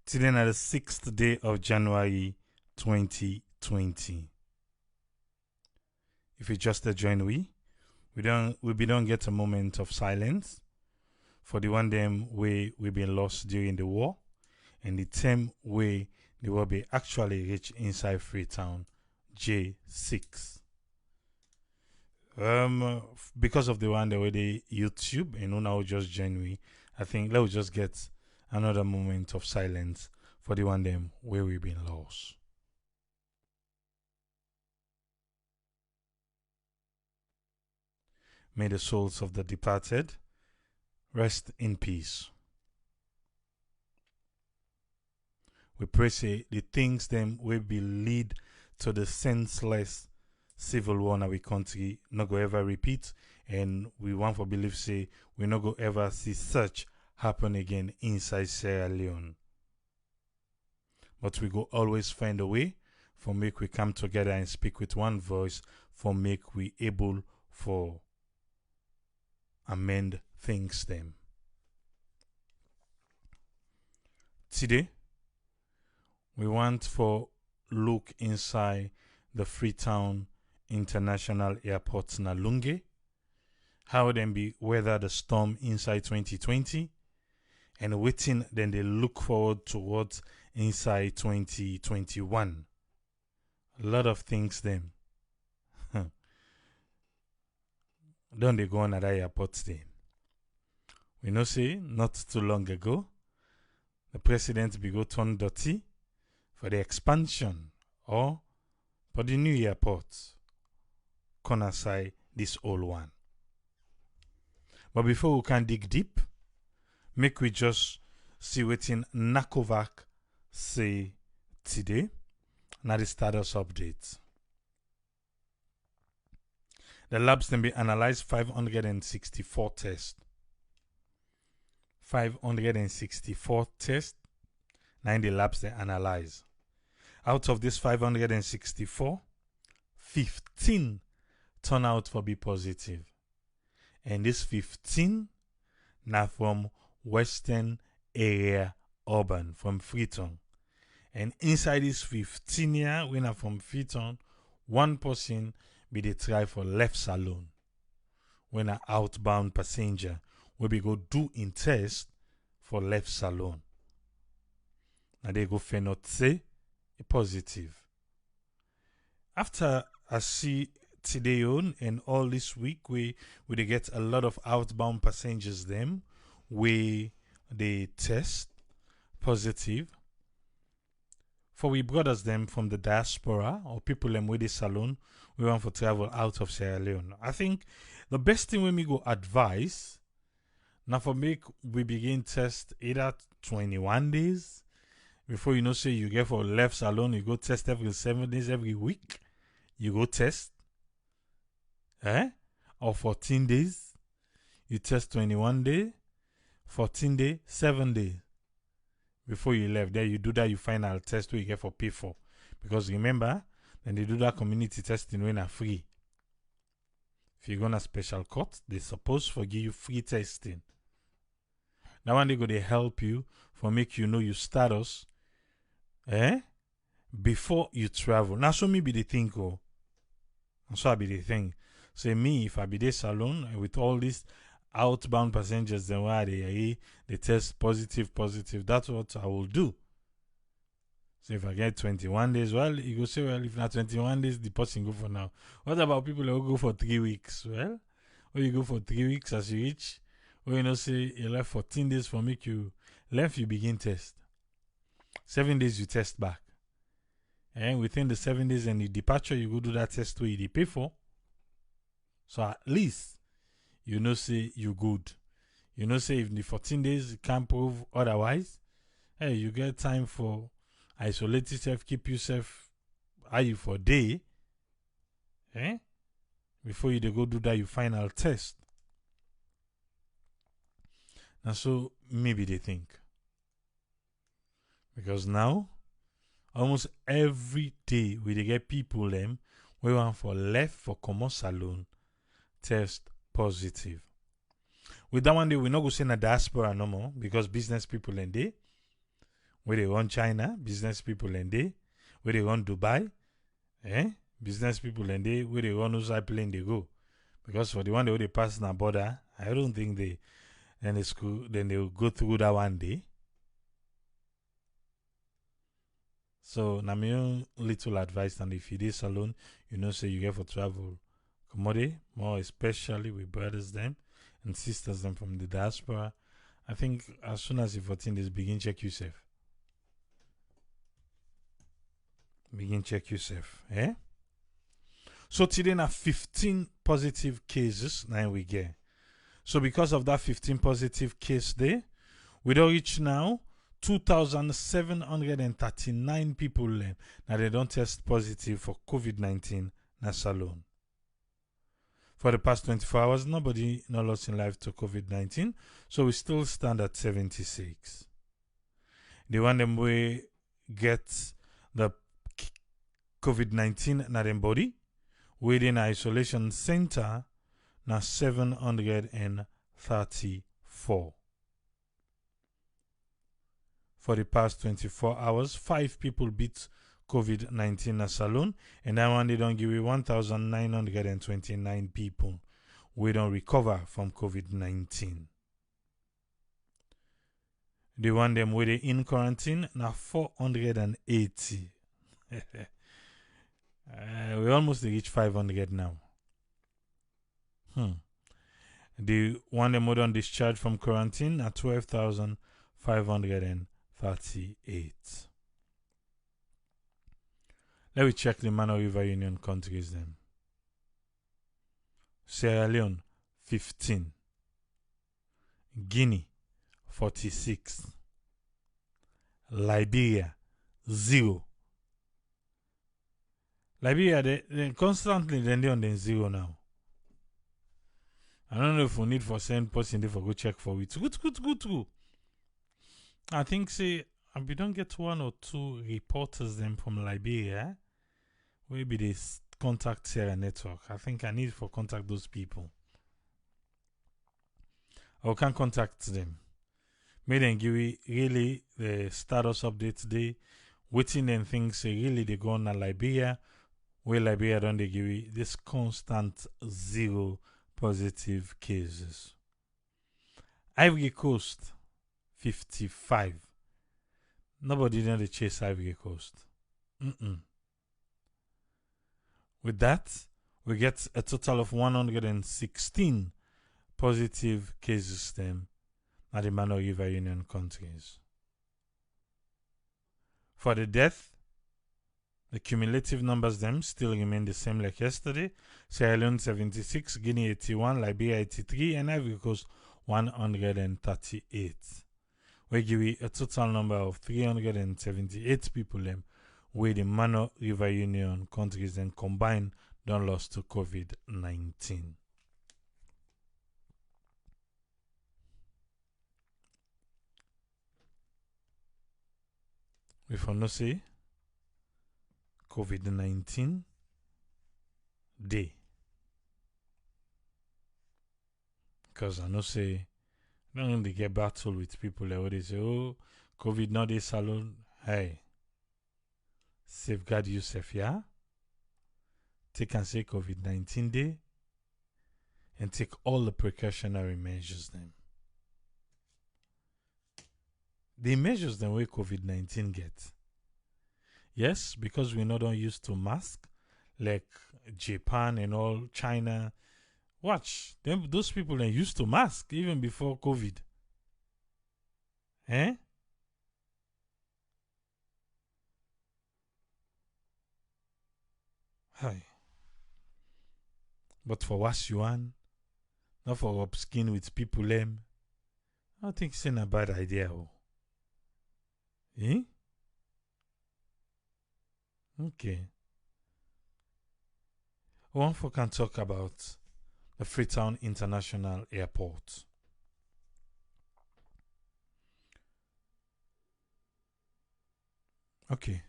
Today na the 6th day of January 2020. If you just join we don't get a moment of silence for the one them way we been lost during the war and the time way the war be actually reach inside Freetown J6. Because of the one the way they YouTube and now just join I think let's just get another moment of silence for the one them where we been lost. May the souls of the departed rest in peace. We pray say the things them will be lead to the senseless civil war in our country not go ever repeat, and we want for believe say we not go ever see such happen again inside Sierra Leone. But we go always find a way for make we come together and speak with one voice for make we able for amend things them. Today we want for look inside the Freetown International Airport na Lunge, how them be weather the storm inside 2020 and waiting then they look forward towards inside 2021. A lot of things them. Don't they go on at airport then? We know say not too long ago the president be go turn dirty for the expansion or for the new airport corner side this old one. But before we can dig deep, make we just see what in Nakovac say today. Now the status update. The labs then be analyzed 564 tests. 564 tests. Now in the labs they analyze. Out of this 564, 15 turn out for be positive. And this 15 now from Western area urban, from Freetown. And inside this 15 here, we are from Freetown, one person be the try for left salon. When an outbound passenger will be go do in test for left salon. Now they go for not say a positive. After I see today on and all this week we get a lot of outbound passengers them we they test positive. For we brothers them from the diaspora or people them with the salon, we want to travel out of Sierra Leone. I think the best thing when we go advise now for make we begin test either 21 days before you know say you get for left salon, you go test every 7 days every week. You go test. Or 14 days. You test 21 days, 14 days, 7 days. Before you left there, you do that, you final test where you get for pay for. Because remember, then they do that community testing when are free. If you go on a special court, they supposed to give you free testing. Now when they go, they help you for make you know your status before you travel. Now so me be the thing, oh. So I be the thing. Say me, if I be this salon with all these outbound passengers, then why they test positive, that's what I will do. So if I get 21 days, well, you go say, well, if not 21 days, the person go for now. What about people who go for 3 weeks? Well, or you go for 3 weeks as you reach, or you know, say you left 14 days for make you left, you begin test. 7 days you test back. And within the 7 days and the departure, you go do that test where you pay for. So at least you know say you good. You know say if the 14 days you can't prove otherwise, hey, you get time for isolate yourself, keep yourself are you for a day. Before you go do that your final test. And so maybe they think. Because now almost every day we get people them we want for left for common salon test positive. With that one day we not go say na diaspora no more because business people and they where they run China, business people and they, where they run Dubai, business people and they, where they run whose plane they go. Because for the one they pass na border, I don't think they will go through that one day. So na my own little advice, and if you dey salon, say you get for travel, commodity, more especially with brothers them and sisters them from the diaspora. I think as soon as you 14 days, begin check yourself. Begin check yourself. So today na 15 positive cases now we get. So because of that 15 positive case day, we don't reach now 2,739 people now they don't test positive for COVID-19 na salon. For the past 24 hours, nobody not lost in life to COVID-19, so we still stand at 76. The one them we get the COVID-19 na them body within isolation center na 734. For the past 24 hours, 5 people beat COVID-19 na salon, and that one they don't give you 1,929 people we don't recover from COVID-19. The one them where they in quarantine na 480. We almost reach 500 now. The one them who on discharge from quarantine na 12,538. Let me check the Mano River Union countries then. Sierra Leone, 15. Guinea, 46. Liberia, 0. Liberia, they constantly they're on the 0 now. I don't know if we need for send person there for go check for it. Good. I think say we don't get 1 or 2 reporters them from Liberia. Maybe they contact Sierra Network. I think I need for contact those people. I can contact them. May them give me really the status update today. Waiting and things say really they go on Liberia. Where Liberia don't they give me this constant 0 positive cases. Ivory Coast, 55. Nobody did not chase Ivory Coast. With that, we get a total of 116 positive cases then at the Mano River Union countries. For the death, the cumulative numbers them still remain the same like yesterday. Sierra Leone 76, Guinea 81, Liberia 83, and Ivory Coast 138. We give you a total number of 378 people them with the Mano River Union countries and combined don't lost to COVID-19. We for no say COVID-19 day. Because I know say don't really get battle with people where they say, oh, COVID not a salon. Hey, safeguard yourself, yeah? Take and say COVID-19 day and take all the precautionary measures then. The measures then where COVID-19 get. Yes, because we're not used to mask like Japan and all, China. Watch, those people are used to mask even before COVID. Hi. But for wash yuan, not for rub skin with people I don't think it's a bad idea. Okay. One for can talk about the Freetown International Airport. Okay.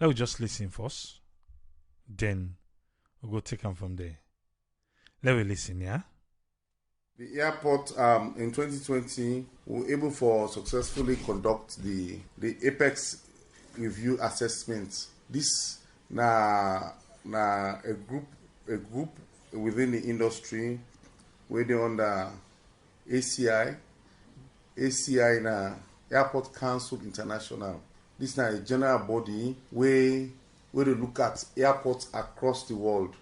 Let me just listen first. Then we'll go take them from there. Let me listen, yeah? The airport in 2020 we were able for successfully conduct the Apex review assessment. This na a group within the industry where they under ACI na Airport Council International. This is a general body where they look at airports across the world.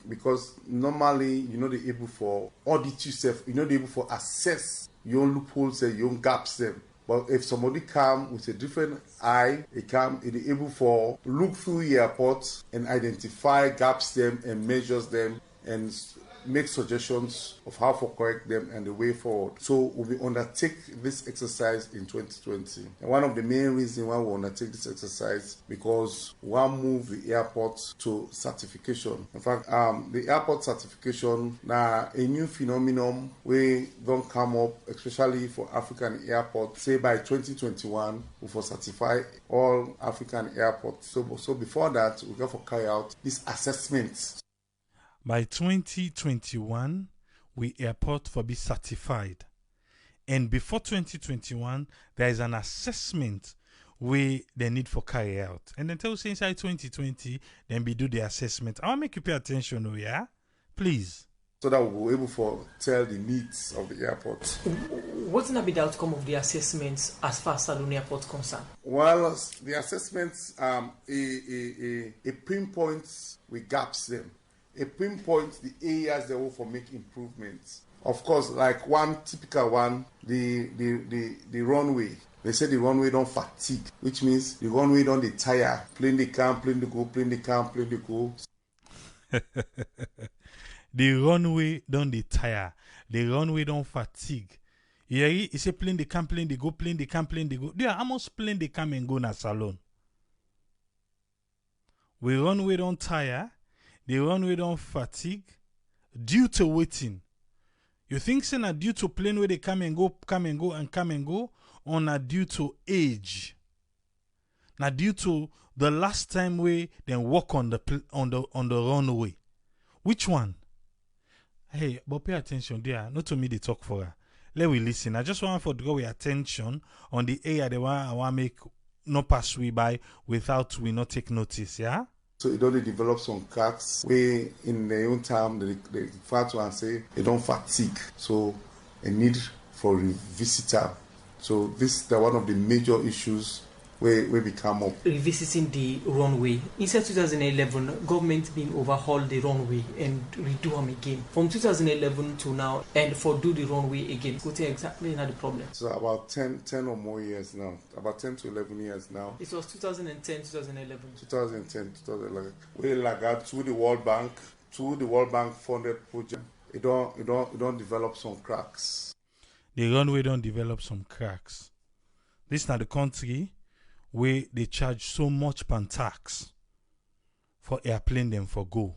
Because normally you're not able for audit yourself, you're not able for assess your own loopholes and your own gaps them. But if somebody come with a different eye, it is able for look through the airport and identify gaps them and measures them and make suggestions of how to correct them and the way forward. So we will undertake this exercise in 2020. And one of the main reasons why we undertake this exercise because we want to move the airport to certification. In fact, the airport certification now a new phenomenon we don't come up, especially for African airports. Say by 2021, we will certify all African airports. So before that, we got to carry out this assessment. By 2021, we airport for be certified. And before 2021, there is an assessment where they need for carry out. And then tell us inside 2020, then we do the assessment. I want to make you pay attention, oh yeah? Please. So that we'll be able to tell the needs of the airport. What's going to be the outcome of the assessments as far as Salone Airport is concerned? Well, the assessments, it pinpoints with gaps them. It pinpoints the areas they will for make improvements. Of course, like one typical one, the runway. They say the runway don't fatigue, which means the runway don't dey tire. Plane they come, plane they go, plane they come, plane they go. The runway don't dey tire. The runway don't fatigue. Yeah, he say plane they come, plane they go, plane they come, plane they go. They are almost plane they come and go na salon. We runway don't tire. The runway don't fatigue due to waiting. You think say na due to plane where they come and go, or na due to age? Na due to the last time we then walk on the runway. Which one? Hey, but pay attention there. Not to me they talk for her. Let we listen. I just want to draw your attention on the area the one I want to make no pass we by without we not take notice, yeah? So it only develop some cracks where in their own time they refer to and say they don't fatigue. So a need for revisitor. So this is one of the major issues where we come up. Revisiting the runway. Inside 2011, government been overhaul the runway and redo them again. From 2011 to now, and for do the runway again. Go tell exactly not the problem. So about 10 or more years now. About 10 to 11 years now. It was 2010, 2011. 2010, 2011. We like that to the World Bank funded project. It don't develop some cracks. The runway don't develop some cracks. This is not the country where they charge so much pan tax for airplane them for go.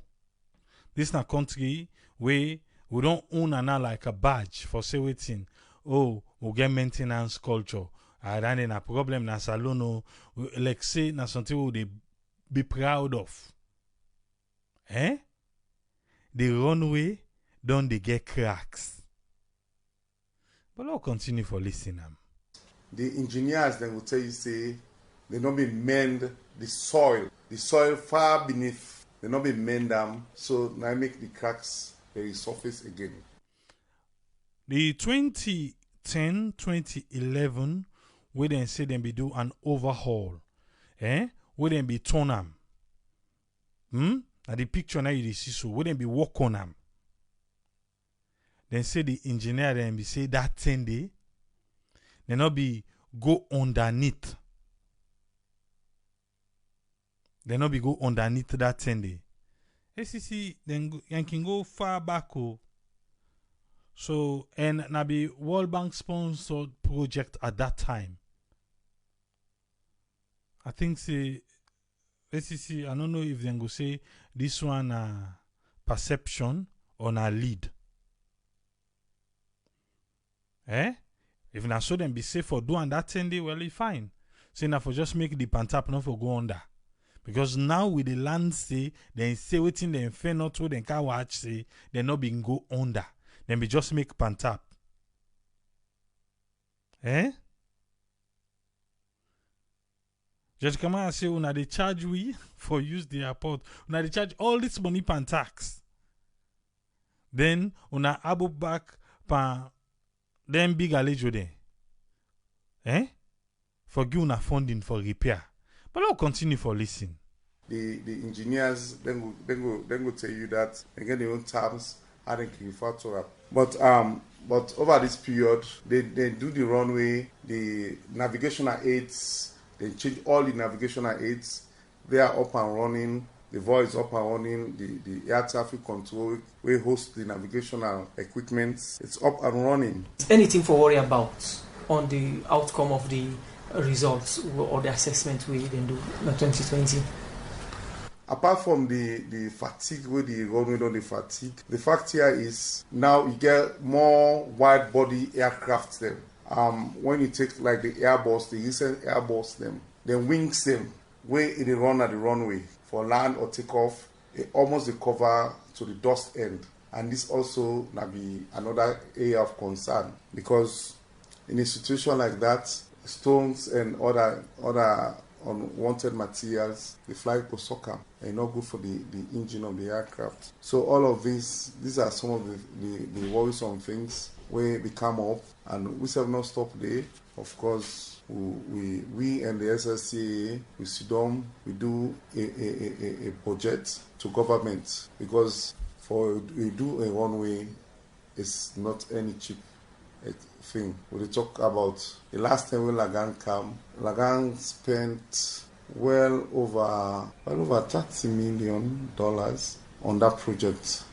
This is a country where we don't own an like a badge for say waiting. Oh, we get maintenance culture. I ran a problem na salon like say na something we they be proud of. Eh? The runway don't they get cracks. But I'll continue for listening. The engineers then will tell you say they not be mend the soil far beneath. They not be mend them, so now make the cracks they surface again. The 2010, 2011, we then say them be do an overhaul, we then be turn them. Now the picture now you see so we then be work on them. Then say the engineer then be say that 10 day, they not be go underneath. They not be go underneath that 10 day. SCC then you can go far back. So and na be World Bank sponsored project at that time. I think say SCC, I don't know if they go say this one perception or na lead. If na so them be safe for doing that 10 day, well, it's fine. Say now for just make the pantap not for go under. Because now with the land say, then say waiting, then fair not to, then can watch say, they not being go under. Then we just make pantap. Eh? Judge Kamara say, una they charge we for use the airport. Una they charge all this money pan tax. Then una abo back pan them big alejo there. Eh? For give una funding for repair. But I'll continue for listen. The engineers then go tell you that again their own terms how they can refer to it. But over this period they do the runway, the navigational aids, they change all the navigational aids, they are up and running, the voice up and running, the air traffic control, we host the navigational equipment, it's up and running. Anything for worry about on the outcome of the results or the assessment we then do in 2020? Apart from the fatigue with the runway on the fatigue, the fact here is now you get more wide body aircraft them. When you take like the Airbus, the recent Airbus them, the wings them, where they run at the runway for land or takeoff, it almost the cover to the dust end. And this also now be another area of concern because in a situation like that, stones and other unwanted materials, they fly to soccer and not good for the engine of the aircraft. So all of these are some of the worrisome things where we come up, and we have not stopped there. Of course, we and the SSCA, we sit down, we do a project to government because we do a runway, it's not any cheap thing. We talk about the last time when Lagan came, Lagan spent well over $30 million on that project.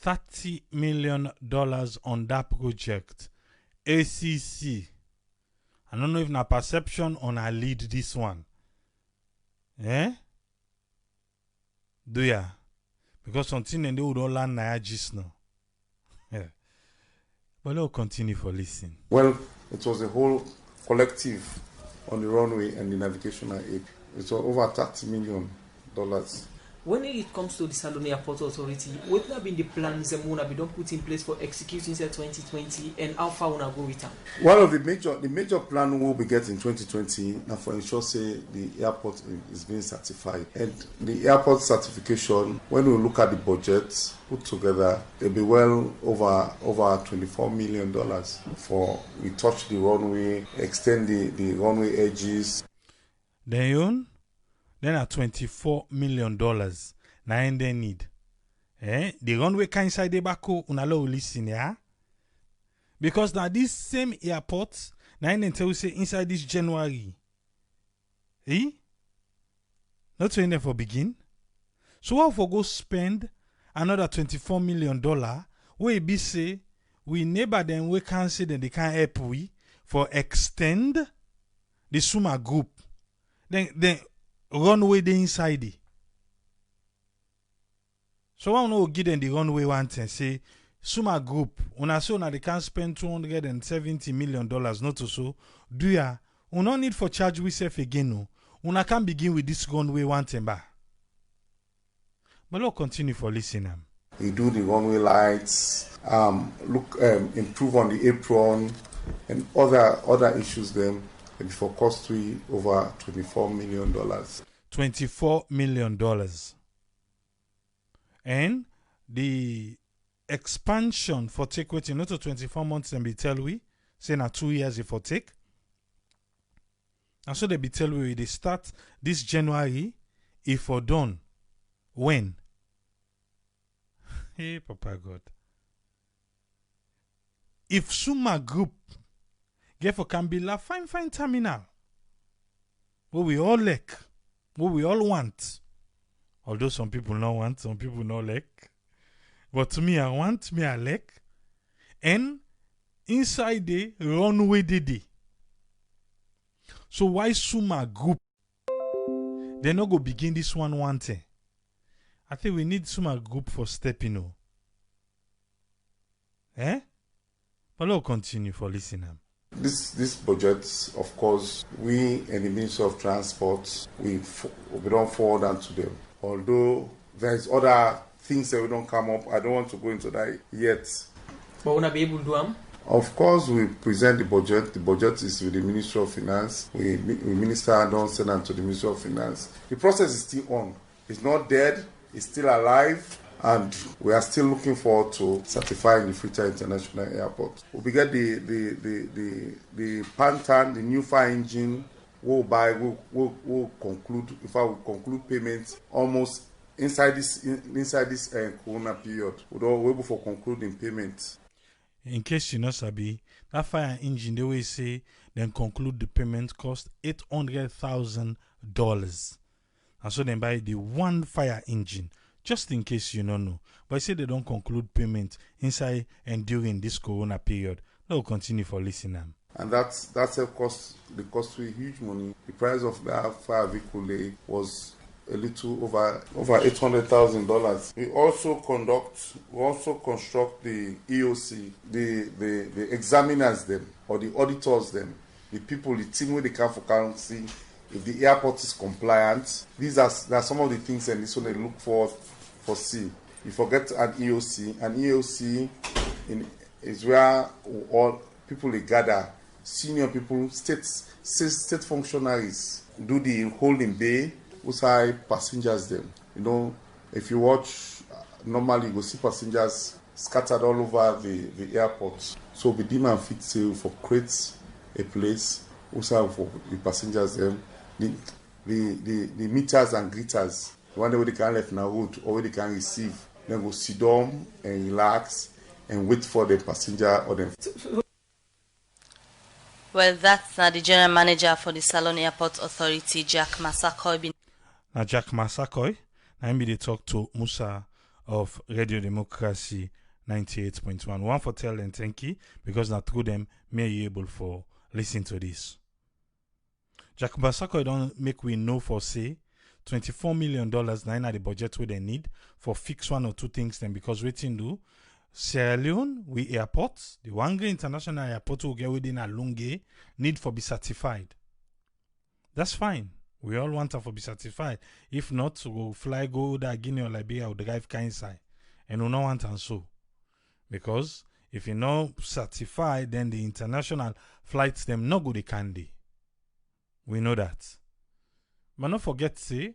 $30 million on that project. ACC. I don't know if na perception on I lead this one. Eh? Do ya? Because something and they would all learn na just now. Yeah. But let's continue for listening. Well, it was a whole collective on the runway and the navigational aid. It was over $30 million. When it comes to the Salone Airport Authority, what have been the plans that we don't put in place for executing 2020 and how far we go with them? One of the major plan we'll be getting in 2020 now for ensure say the airport is being certified. And the airport certification, when we look at the budget put together, it'll be well over $24 million for we touch the runway, extend the runway edges. Then at $24 million. Now and they need. The runway can inside the bako unalo listen, yeah? Because now this same airport, now and tell you say inside this January. Not saying for begin. So how for go spend another $24 million where be say we neighbor them we can say that they can help we for extend the Suma group. Then runway the inside it. So I want to give them the runway one and say Suma group una so na they can spend $270 million not to so do ya una need for charge we self again no una can begin with this runway one timber. But let's continue for listening. We do the runway lights, improve on the apron and other issues then. For cost we over $24 million. $24 million. And the expansion for take waiting not to 24 months and be tell we say na 2 years if for take. And so they be tell we they start this January if for done. When? Hey Papa God. If Suma Group therefore can be a fine terminal. What we all like. What we all want. Although some people not want, some people not like. But to me, I want, me I like. And inside the runway day. So why Suma Group? They not go begin this one thing. I think we need Suma Group for stepping. But let's continue for listening. This budget, of course, we and the Ministry of Transport, we don't forward on to them. Although there's other things that we don't come up, I don't want to go into that yet. But will not be able to do them? Of course, we present the budget. The budget is with the Ministry of Finance. We minister and don't send them to the Ministry of Finance. The process is still on. It's not dead. It's still alive. And we are still looking forward to certifying the Freetown International Airport. We get the Pantan, the new fire engine. We'll conclude. In fact, we'll conclude payments almost inside this Corona period. We're able for concluding payments. In case you know, Sabi, that fire engine, they will say, then conclude the payment cost $800,000. And so then buy the one fire engine, just in case you don't know. But I say they don't conclude payment inside and during this Corona period. They will continue for listening. And that's a cost. The cost was huge money. The price of that fire vehicle was a little over $800,000. We also construct the EOC, the examiners them or the auditors them, the people, the team where they come for currency. If the airport is compliant, these are some of the things, and this one they look for see. You forget an EOC. An EOC is where all people they gather, senior people, state functionaries do the holding bay. Outside passengers them. You know, if you watch, normally you go see passengers scattered all over the airport. So we demand fit sale for create a place outside for the passengers them. The meters and greeters, the one where they can left na road or where they can receive. Then go sit down and relax and wait for the passenger or them. Well, that's the General Manager for the Salon Airport Authority, Jack Masakoy. Now, Jack Masakoy, I'm going to talk to Musa of Radio Democracy 98.1. One for tell and thank you, because now through them, may you able for listen to this. Jack Masakoy don't make we know for say $24 million now the budget where they need for fix one or two things then, because waiting do Sierra Leone, we airports, the Runway International Airport will get within a Lunge need for be certified. That's fine. We all want to be certified. If not, we'll fly go to Guinea or Liberia or drive inside. And we don't want and so. Because if you're not certified, then the international flights them no good candy. We know that. But not forget say,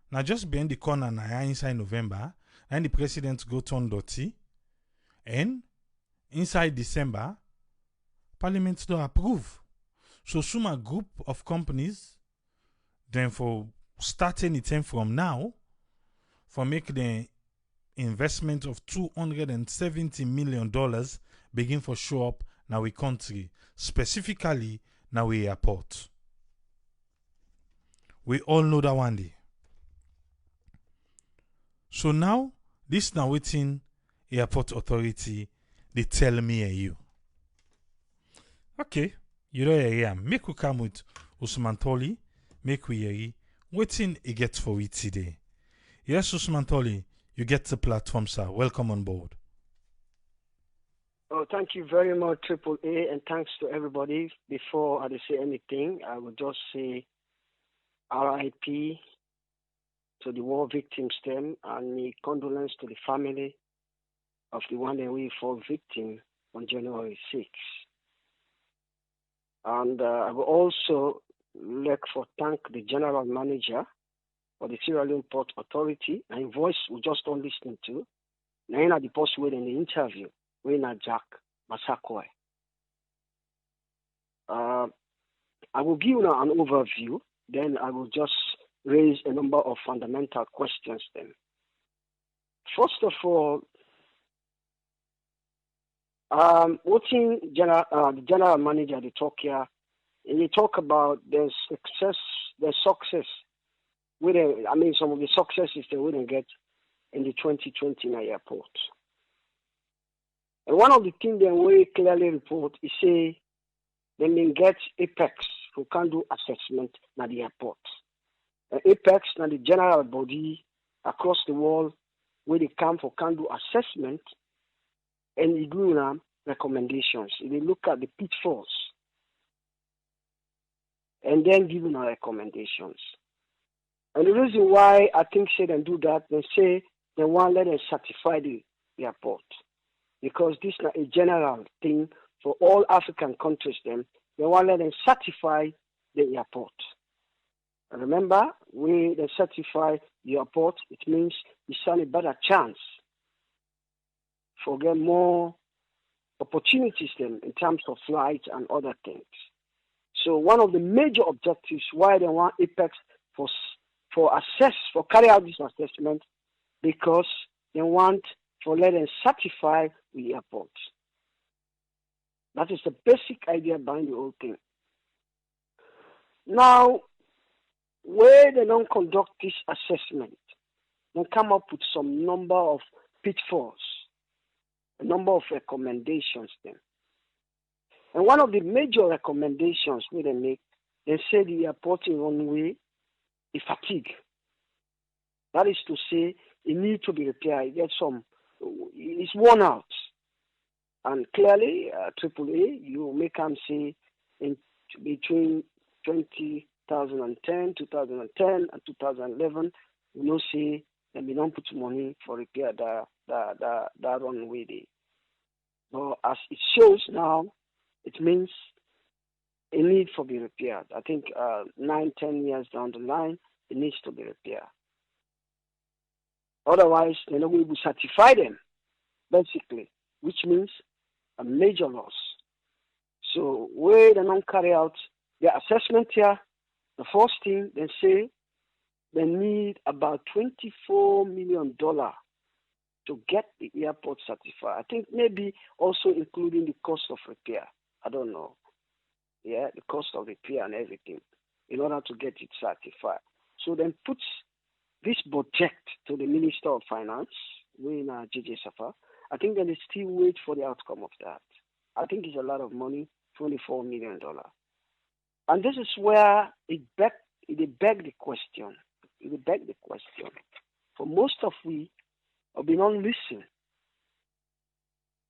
now just behind the corner now inside November, and the president go turn dirty. And inside December, Parliament don't approve. So soon a group of companies then for starting it from now, for make the investment of $270 million begin for show up now we country, specifically now we airport. We all know that one day. So now, this now waiting airport authority, they tell me and you. Okay, you know I am. Make we come with Usman Toli. Make we hear waiting it gets for it today. Yes, Usman Toli, you get the platform, sir. Welcome on board. Oh, thank you very much, Triple A, and thanks to everybody. Before I say anything, I would just say RIP to the war victims them, and my condolence to the family of the one that we fall victim on January 6th. And I will also like for thank the general manager for the Sierra Leone Port Authority, and voice we just don't listen to. Now at the post in the interview, we're not Jack Masakoy. I will give you now an overview, then I will just raise a number of fundamental questions then. First of all, watching the general manager, the talk here, and you talk about the success, some of the successes they wouldn't get in the 2020 airport. And one of the things they very clearly report is say they may get Apex who can do assessment at the airport. Apex and the general body across the world where they come for can do assessment and they do recommendations. They look at the pitfalls and then give them recommendations. And the reason why I think say them do that, they say they want to let them certify the airport. because this is not a general thing for all African countries. Then they want to let them certify the airport. And remember, when they certify the airport, it means you stand a better chance for get more opportunities then in terms of flights and other things. So one of the major objectives why they want Apex for carry out this assessment, because they want for let them certify the airport. That is the basic idea behind the whole thing. Now, where they don't conduct this assessment, they come up with some number of pitfalls, a number of recommendations then. And one of the major recommendations where they make, they say the airport in Runway is fatigue. That is to say, it needs to be repaired. It's worn out. And clearly, AAA, you make them say in between 2010, 2010 and 2011, you know, say they may not put money for repair that runway there. But as it shows now, it means it needs to be repaired. I think 9-10 years down the line, it needs to be repaired. Otherwise, they're not going to certify them, basically, which means a major loss. So where they don't carry out the assessment here, the first thing they say they need about $24 million to get the airport certified. I think maybe also including the cost of repair. I don't know. Yeah, the cost of repair and everything in order to get it certified. So then puts this budget to the Minister of Finance, when JJ Safa. I think then they still wait for the outcome of that. I think it's a lot of money, $24 million. And this is where it begs the question. It begs the question. For most of we have been on listen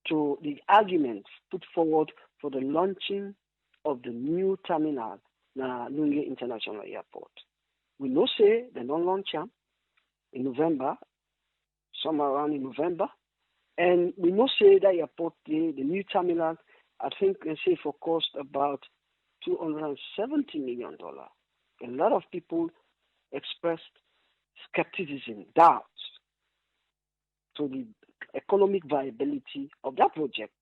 to the arguments put forward for the launching of the new terminal na Leone International Airport. We know say they don't launch them in November, somewhere around in November. And we know say that airport, the new terminal, I think they say for cost about $270 million. A lot of people expressed skepticism, doubts to the economic viability of that project.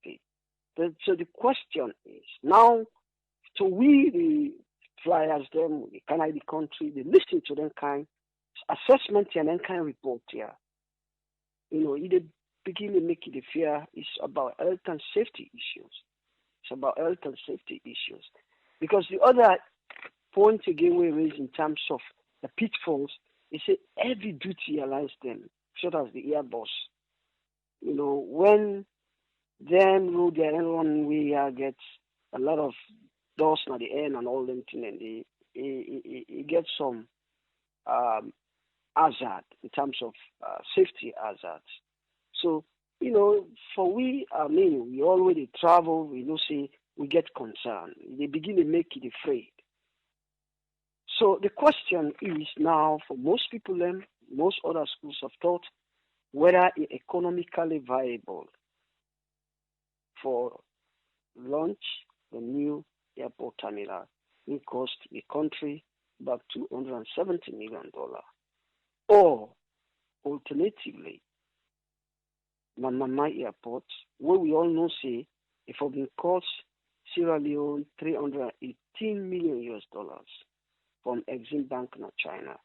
So the question is now, so we, the flyers, them, the Canadian country, they listen to them kind assessment and then kind of report here. You know, it begin to make it fear is about health and safety issues. It's about health and safety issues. Because the other point again we raise in terms of the pitfalls is that heavy duty airlines them, such as the Airbus. You know, when them road their runway gets a lot of dust at the end and all them things, and it gets some hazard in terms of safety hazards. So, you know, for we already travel, we know say we get concerned. They begin to make it afraid. So the question is now for most people, most other schools of thought, whether it's economically viable for launch the new airport terminal will cost the country about $270 million. Or alternatively, Mama Airport, where we all know say it will be cost Sierra Leone $318 million from Exim Bank in China.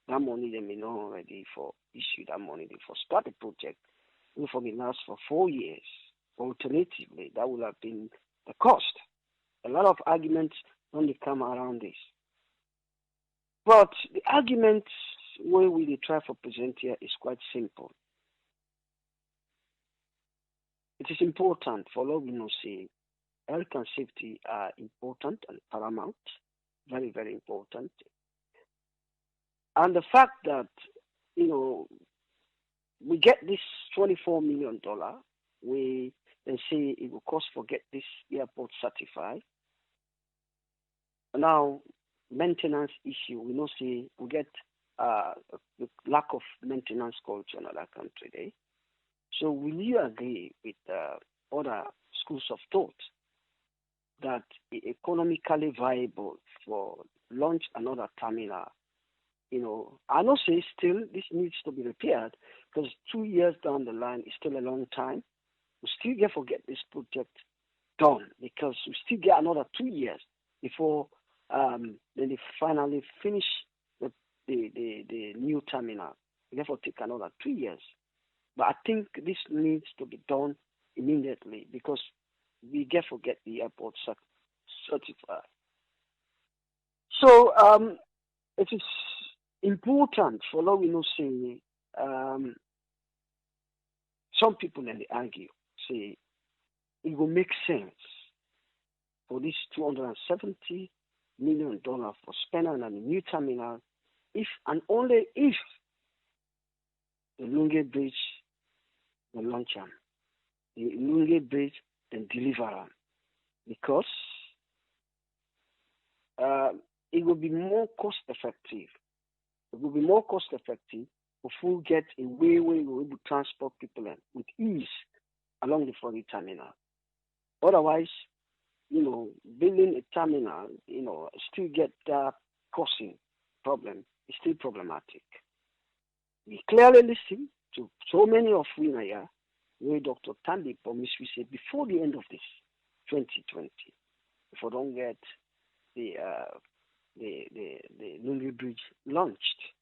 That money they may not already for issue that money they for start the project will for be last for 4 years. Alternatively, that would have been the cost. A lot of arguments only come around this. But the arguments where we try to present here is quite simple. It is important for all we know say health and safety are important and paramount, very, very important. And the fact that, you know, we get this $24 million, we then say it will cost for get this airport certified. Now, maintenance issue, we know say we get the lack of maintenance culture in other country there. So will you agree with other schools of thought that economically viable for launch another terminal? I know say still this needs to be repaired because 2 years down the line is still a long time. We still get forget this project done because we still get another 2 years before then they finally finish the new terminal. It therefore take another 2 years. But I think this needs to be done immediately because we get forget the airport certified. So it is important for what we know say some people then they argue, say it will make sense for this $270 million for spending on a new terminal if and only if the Lunge Bridge will launch them. The Lunge Bridge then deliver them. Because it will be more cost effective. It will be more cost effective if we get a way where we will able to transport people in with ease along the ferry terminal. Otherwise, building a terminal, still get that costing problem. It's still problematic. We clearly listen to so many of we here where Dr. Tambi promised we say before the end of this 2020, if we don't get the Lunge Bridge launched.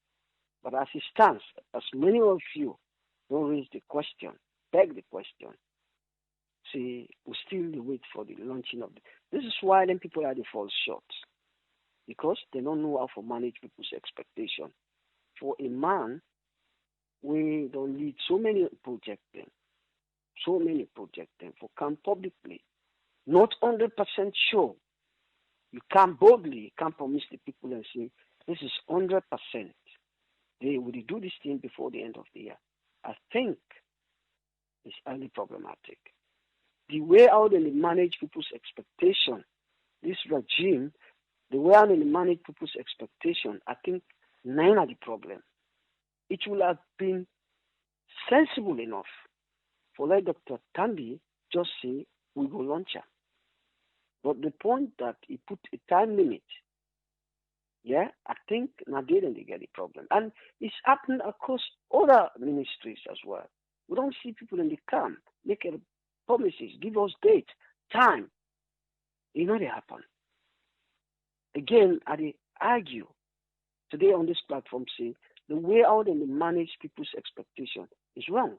But as it stands, as many of you don't raise the question, beg the question, see, we still wait for the launching of it. This is why then people are the false short. Because they don't know how to manage people's expectation. For a man, we don't lead so many projects, for come publicly, not 100% sure. You can't promise the people and say, this is 100%. They will do this thing before the end of the year. I think it's highly problematic. The way how they manage people's expectation, this regime, the way how they manage people's expectation, I think nine are the problem. It will have been sensible enough for like Dr. Tambi just say, we will launch her. But the point that he put a time limit, I think now they get the problem. And it's happening across other ministries as well. We don't see people in the camp make promises, give us date, time. They happen. Again, I argue today on this platform say the way how they manage people's expectation is wrong.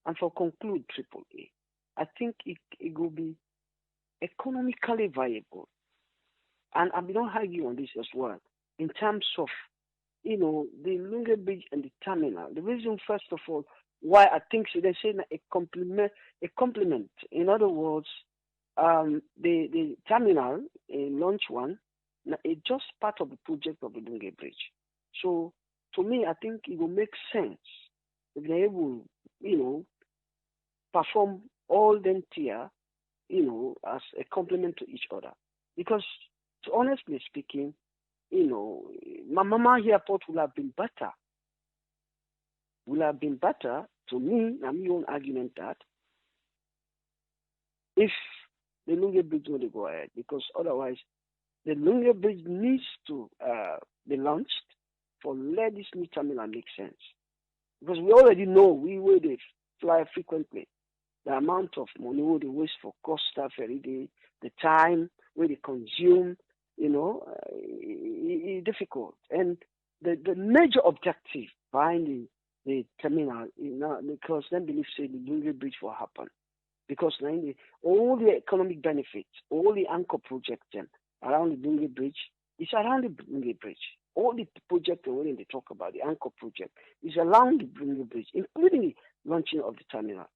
And for conclude AAA, I think it will be economically viable. And I don't argue on this as well. In terms of, the Lunge Bridge and the terminal. The reason, first of all, why I think so, they say a complement. In other words, the terminal, launch one, it's just part of the project of the Lunge Bridge. So, to me, I think it will make sense if they're able, perform all them tier, as a complement to each other. Because, honestly speaking, Mama Airport would have been better. To me, I'm your own argument that if the Lunge Bridge would go ahead, because otherwise the Lunge Bridge needs to be launched for let this new terminal make sense. Because we already know where they fly frequently, the amount of money they waste for Costa Ferry, the time where they consume, it's difficult. And the major objective behind the terminal, because then believe say the Runway Bridge will happen. Because now all the economic benefits, all the anchor projects around the Runway Bridge, it's around the Runway Bridge. All the projects when they talk about the anchor project is around the Runway Bridge, including the launching of the terminal.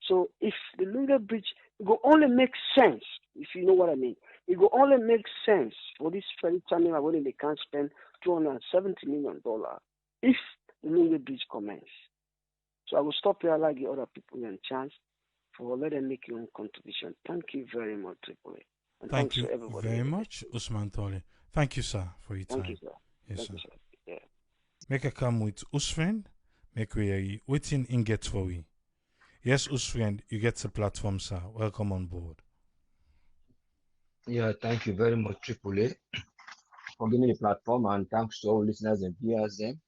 So if the Runway Bridge, it will only make sense, if you know what I mean. It will only make sense for this ferry terminal when they can't spend $270 million if the Runway Bridge commence. So I will stop here, like the other people a chance for let them make your own contribution. Thank you very much, AAA. And Thank you everybody very much, Usman Tole. Thank you, sir, for your time. Thank you, sir. Yes, Thank sir. you, sir. Yeah. Make a come with Usman. Make we waiting in get for we. Yes, Usfriend, you get the platform, sir. Welcome on board. Yeah, thank you very much, Triple A, for giving me the platform, and thanks to all listeners and viewers then.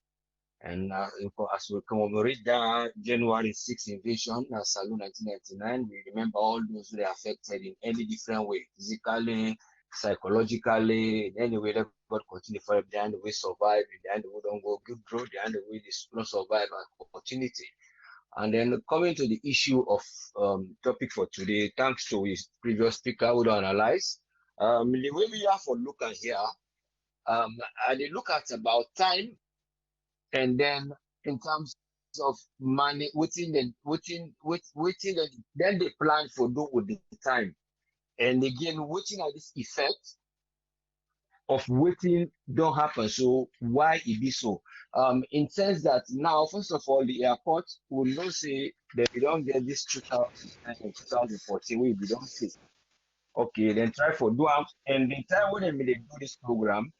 And as we commemorate that January 6th invasion, Salon 1999, we remember all those who were affected in any different way, physically, psychologically, in any way that God continue for them, behind the way survive, behind the way don't go good road, behind the way they don't survive an opportunity. And then coming to the issue of topic for today, thanks to his previous speaker who analyze, the way we have for look at here, they look at about time, and then in terms of money, then they plan for do with the time. And again, waiting at this effect of waiting don't happen. So why it be so? In sense that now, first of all, the airport will not say that we don't get this 2014, we don't see. Okay, then try for do and the time when they do this program,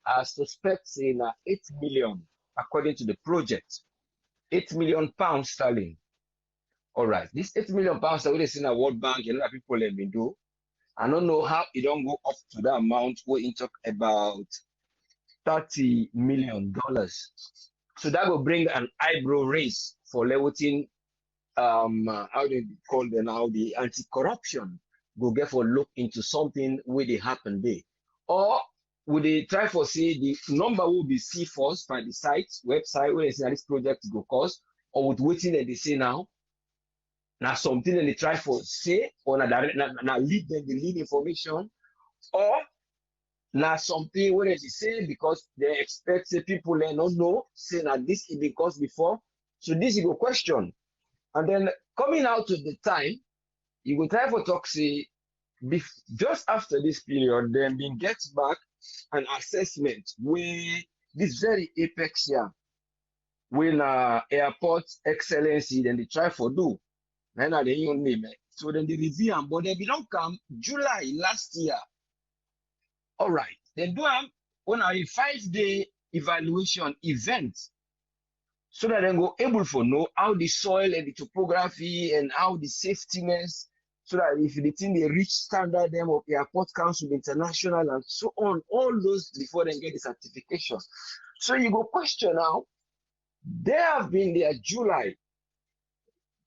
I suspect saying 8 million according to the project. 8 million pounds sterling. All right, this 8 million pounds sterling is in a World Bank, a lot of people let me do. I don't know how it don't go up to that amount. We talk about $30 million. So that will bring an eyebrow raise for Leotin. How do you call them now? The anti-corruption go get for look into something where they happen there, or would they try for say the number will be see first by the site website where they say this project go cost, or with waiting that they say now something that they try for say or now lead them the lead information, or now something where they say because they expect say people they don't know say that this is because before, so this is a question. And then coming out to the time, you will try for talk say just after this period, then being gets back an assessment where this very apex here, when airport excellency, then they try for do. Then they don't name it. So then they review them, but they don't come July last year. All right, then do them on a 5-day evaluation event, so that they go able to know how the soil and the topography and how the safetyness, so that if the thing they reach standard them of Airport Council International and so on, all those before they get the certification. So you go question now, they have been there July.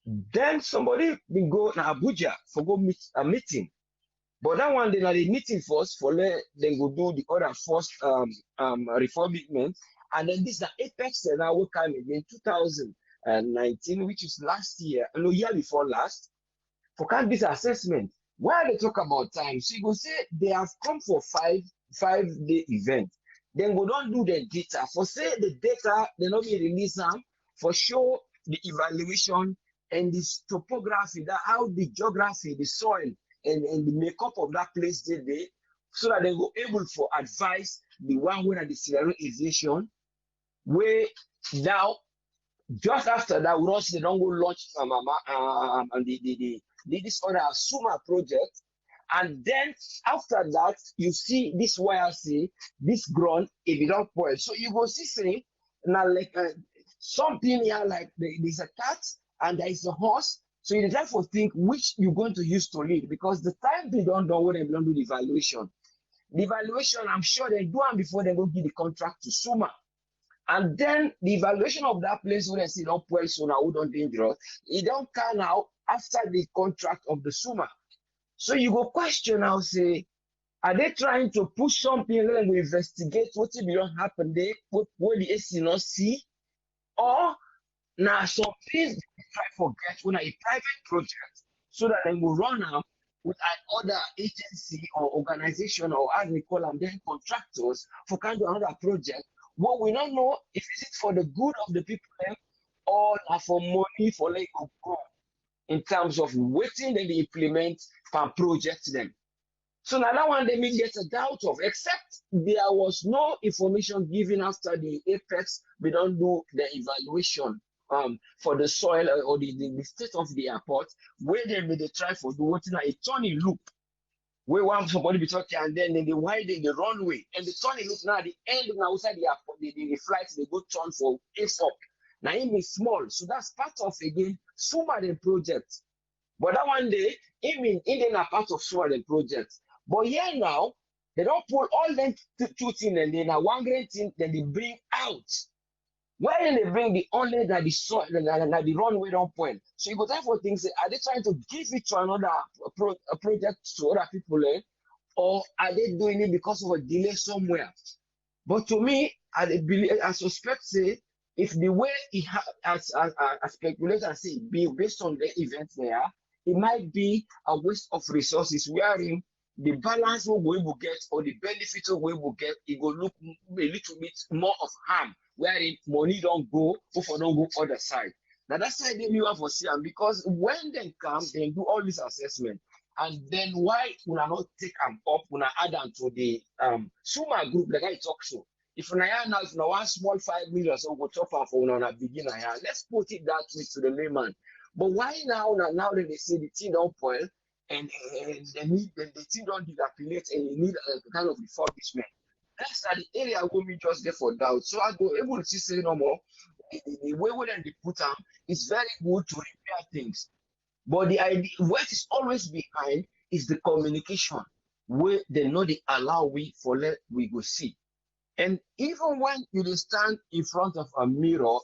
Then somebody will go to Abuja for go meet a meeting. But that one, they are the meeting first for then go do the other first refurbishment. And then this is the apex that now will come in 2019, which is last year, no year before last, for kind this assessment. Why they talk about time? So you go say they have come for 5-day event. Then go don't do the data. For say the data, they not be released them for show the evaluation and the topography, that how the geography, the soil, and the makeup of that place they so that they go able for advise the one where the scenario aviation, where now just after that we also they don't go launch this other Suma project, and then after that you see this YRC, this ground if it don't spoil. So you go see say now like something here like there's a cat and there is a horse. So you therefore think which you're going to use to lead, because the time they don't know when they don't do the evaluation. The evaluation, I'm sure they do them before they go give the contract to Suma. And then the evaluation of that place where they say don't well so now who don't dangerous, it don't come out after the contract of the Suma. So you go question now, say, are they trying to push something and then we investigate what if it don't happen there, what the AC not see? Or now something they try to get when a private project so that they will run out with another agency or organization or as we call them then contractors for kind of another project. What we don't know if it's for the good of the people or for money for like go in terms of waiting then they implement per project them. So now that one they may get a doubt of, except there was no information given after the apex, we don't do the evaluation for the soil or the state of the airport, where they may they try for doing a turning loop, where one somebody be talking and then they widen the runway and the turning loop now at the end now outside the airport, the flights they go turn for ace up. Now it is small, so that's part of again Suma the project. But that one day, even in a part of Suma the project. But here now, they don't pull all them two things and then one great thing that they bring out. Why they bring the only that the soil that the runway don't point? So you go time for things. Are they trying to give it to another project to other people, or are they doing it because of a delay somewhere? But to me, I suspect say if the way as speculators say be based on the events there, it might be a waste of resources. Wherein the balance we will get or the benefit we will get, it will look a little bit more of harm. Wherein money don't go, for don't go other side. Now that's why they have for see, because when they come, they do all this assessment, and then why will I not take them up, when I add them to the Suma group like I talk so. If now if now one small 5 million, so go chop for a beginner, let's put it that way to the layman. But why now that they say the thing don't spoil and the thing don't dilapidate and you need a kind of refurbishment? That's the area where we just get for doubt. So I go able to say no more. The way they put them is very good to repair things. But the idea, what is always behind is the communication, where they know they allow we for let we go see. And even when you stand in front of a mirror,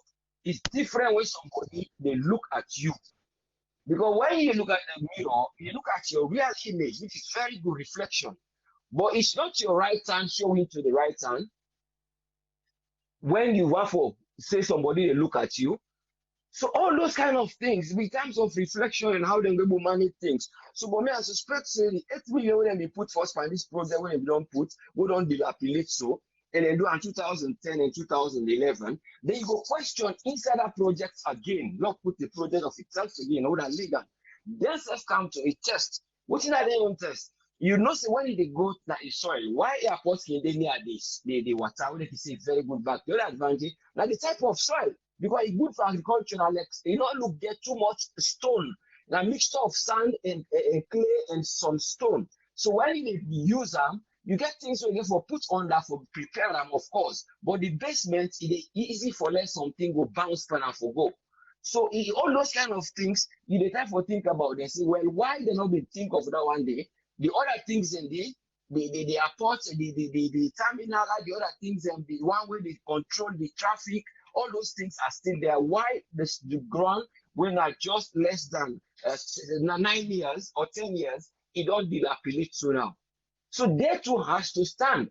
it's different when somebody they look at you. Because when you look at the mirror, you look at your real image, which is very good reflection. But it's not your right hand showing to the right hand. When you want for say somebody they look at you. So all those kind of things in terms of reflection and how they go manage things. So for me, I suspect say the 8 million when they put first by this project when they don't put, we don't dilapidate so, and then do in 2010 and 2011, then you go question inside that project again, not put the project of itself again, or that legal. Then self come to a test. What is that they want test? You know, say when they go to the soil, why airports can they near this the water, when they say very good back. The other advantage, now the type of soil, because it's good for agriculture, Alex. You don't look get too much stone, a mixture of sand and clay and some stone. So when you use them, you get things you get for put on that for prepare them, of course. But the basement, it is easy for let something go bounce and for go. So all those kind of things, you the time for think about. They say, well, why they not be think of that one day? The other things in the airport, the terminal, the other things, and the one way they control the traffic, all those things are still there. Why the ground when are just less than 9 years or 10 years, it don't dilapidate so now. So they too has to stand.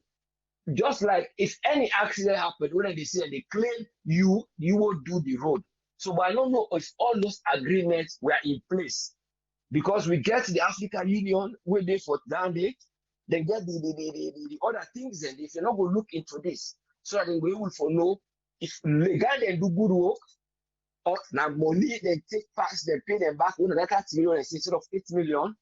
Just like if any accident happened, when they say they claim you will do the road. So but I don't know if all those agreements were in place. Because we get the African Union where they for down there, they get the other things, and if you're not going to look into this, so that we will for know if legal they do good work, or now money they take past, they pay them back 1 million instead of 8 million,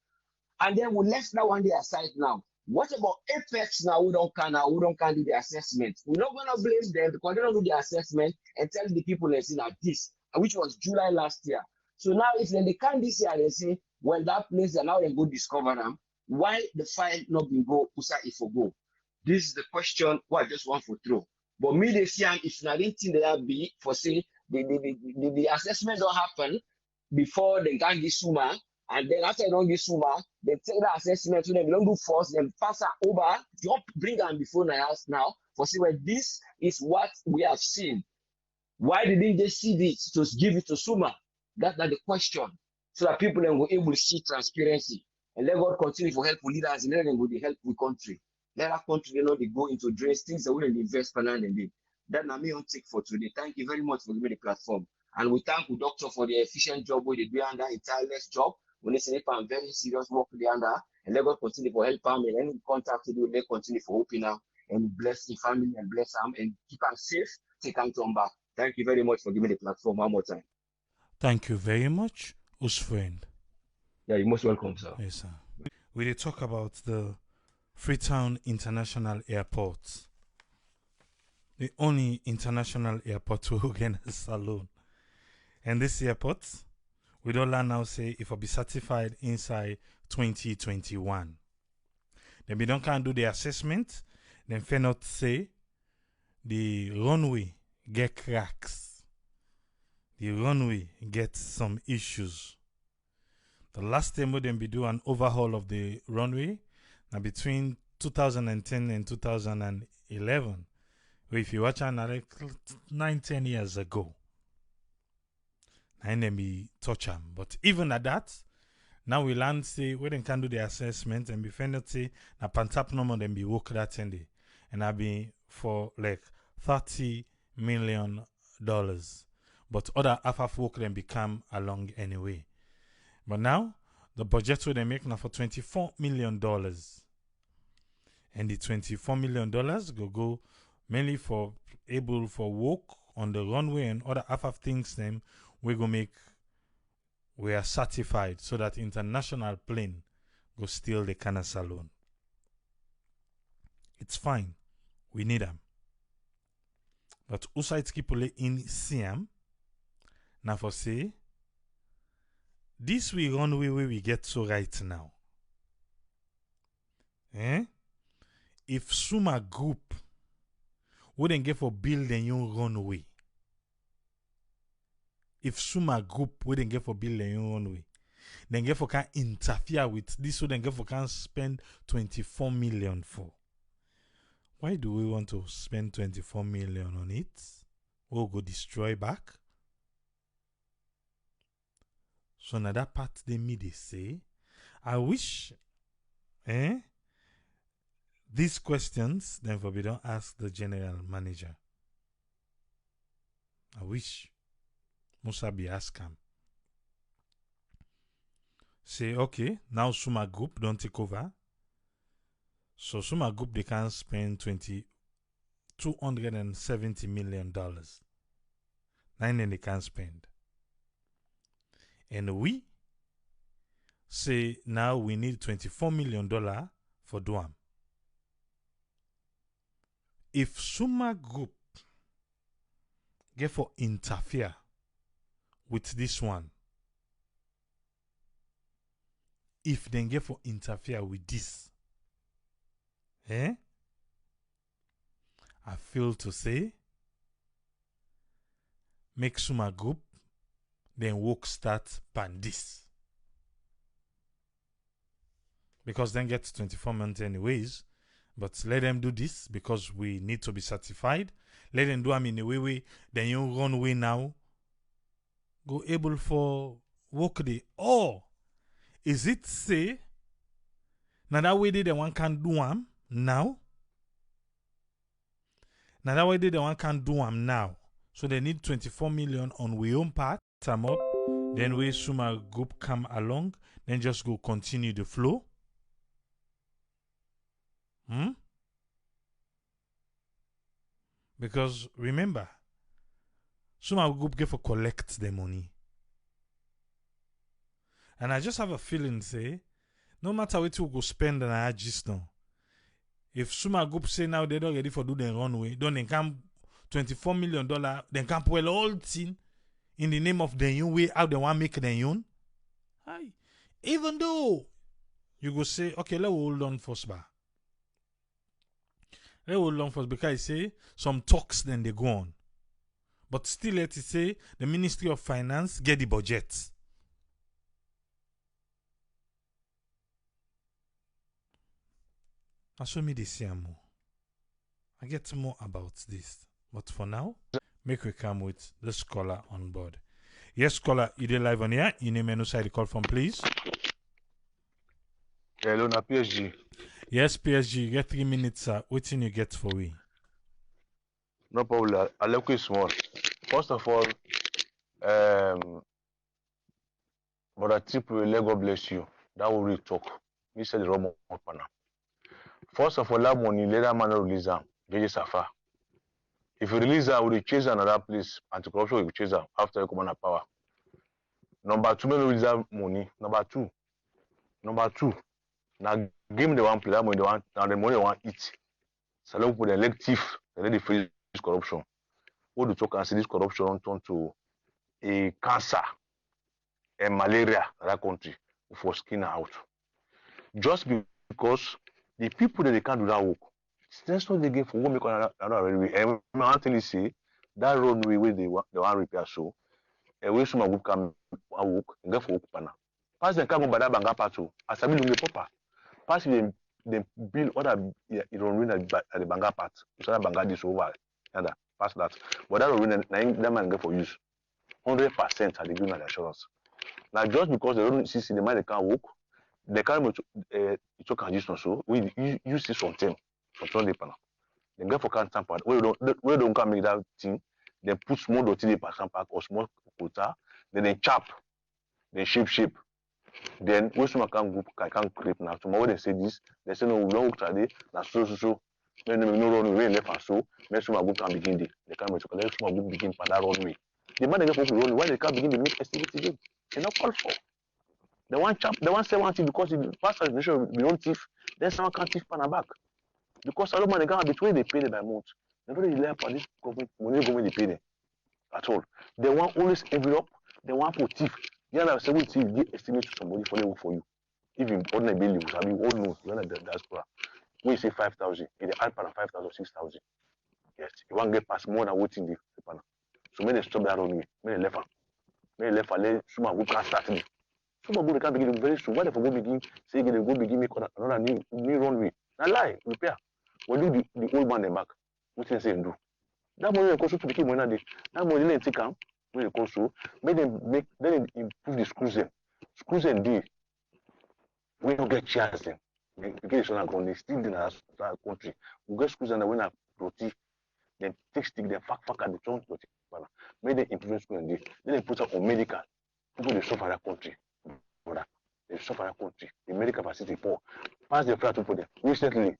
and then we left that one day aside now. What about Apex now? We don't can do the assessment. We're not gonna blame them because they don't do the assessment and tell the people they see like this, which was July last year. So now if they can't this year, they say, well, that place and now they go discover them. Why the file not been go usa if go? This is the question what I just want to throw. But me they see if I didn't think that be for say the assessment don't happen before they can get Suma, and then after they don't get Suma, they take the assessment so they don't do first, then pass it over, don't bring them before now for see well, this is what we have seen. Why didn't they see this to give it to Suma? That's the question. So that people then will able to see transparency. And let God continue for help with leaders and let them go to help with country. Let our country they go into drains, things that we invest permanently. That na me on take for today. Thank you very much for giving me the platform. And we thank the doctor for the efficient job we did under a tireless job. We need to make a very serious work with the under and let God continue for help them and any contact to do, let continue for hoping now and bless the family and bless them and keep them safe. Take them come back. Thank you very much for giving me the platform one more time. Thank you very much, us friend. Yeah, you're most welcome, sir. Yes, sir. We did talk about the Freetown International Airport, the only international airport to organize alone. And this airport, we don't now say if it be certified inside 2021. Then we don't can do the assessment, then fair not say the runway get cracks. the runway gets some issues. The last time we be do an overhaul of the runway, now between 2010 and 2011, where if you watch another 9-10 years ago, and then be touch them. But even at that, now we land say we then can do the assessment and be find out say na pantap no more than be work that day. And I be for like $30 million. But other half of work then become along anyway. But now the budget will they make now for $24 million. And the $24 million go mainly for able for work on the runway and other half of things them we are certified so that international plane go steal the Kana Salon. It's fine. We need them. But Usaid Kipole in Siam, now for say, this we runway where we get so right now. If Suma Group wouldn't get for build a new runway, if Suma Group wouldn't get for build a new runway, then get for can interfere with this, so then get for can spend 24 million for. Why do we want to spend 24 million on it? We'll go destroy back. So now that part they say, I wish these questions then for we don't ask the general manager. I wish Musa be ask him. Say, okay, now Suma Group don't take over. So Suma Group they can spend $270 million. Then they can spend. And we say now we need $24 million for Duam. If Suma Group get for interfere with this one, if they get for interfere with this, I feel to say, make Suma Group, then work start pan this. Because then get 24 months anyways. But let them do this because we need to be certified. Let them do them in a way, then you run away now. Go able for work day. Or is it say, now that way the one can do them now? Now that way the one can do them now. So they need 24 million on we own part. Time up. Then we Suma Group come along. Then just go continue the flow. Because remember, Suma Group get for collect the money. And I just have a feeling say, no matter what you go spend and I just know. If Suma Group say now they don't ready for do the runway, don't they come $24 million, then can well all thing in the name of the new way how they want to make the own. Even though you go say, okay, let's hold on first bar. Let's hold on first because I say some talks then they go on. But still let it say the Ministry of Finance get the budget. I show me the same more. I get more about this. But for now, make we come with the scholar on board. Yes, scholar, you did live on here. You name and side the call from, please. Hello, na PSG. Yes, PSG, you get 3 minutes, sir. What thing you get for we? No problem. I look you small. First of all, Brother Tipu, let God bless you. That will really talk. He said the wrong partner. First of all, that money, let that man release them. Very suffer. If you release that, we will chase another place. Anti-corruption will chase them after you come on power. Number two, when release that money. Number two. Now give me the one play that money they want. Now the money they want eat. So let put the elective. They let the free this corruption. What do you talk and see this corruption turn to a cancer and malaria in that country for skin out. Just because the people that they can't do that work. That's what they get for what make another railway. And I tell you say that roadway where they want repair so we suma group come work get for work pana pass the can go bada banga pato asabi lunge proper pass the bill other Runway at the banga part so that banga this over and pass that but that Runway that man get for use 100% at the given assurance now just because they don't see the man they can't work they can't it can use so we you see something from Sunday panel they get for can tamper we don't come make that thing they put small dot in the person pack or small quota then they chop then shape then we some can group can create now tomorrow they say this they say no we don't work today now so then no run away left and so make some group can begin they can make some group begin for that runway the man they get for run why they can't begin to make activity again they not call for they want chop they want say one thing because the past administration we don't thief then someone can't thief pan back because all of man they can between they pay them by month they don't rely for this government money government they pay them at all they want always envelope they want for thief yeah now say we thief give estimate to somebody for them for you even ordinary bill you sabi all know you know the diaspora we say 5,000 if they add pan 5,000 6,000 yes you want get pass more than waiting the pan so many stop that on me many left let some go can start me some go can begin very soon why they for go begin say they go begin make another new runway na lie repair we do the old man them back wetin say do that money they cost to become money that money they take am when they cost so make them improve the schools them dey we don't get chairs them because it's on ground they still in our country we get schools and when I roti then take stick them fuck at the front roti make them improve school and then they put up on medical people they suffer that country brother they suffer that country the medical facility poor pass the flat for them recently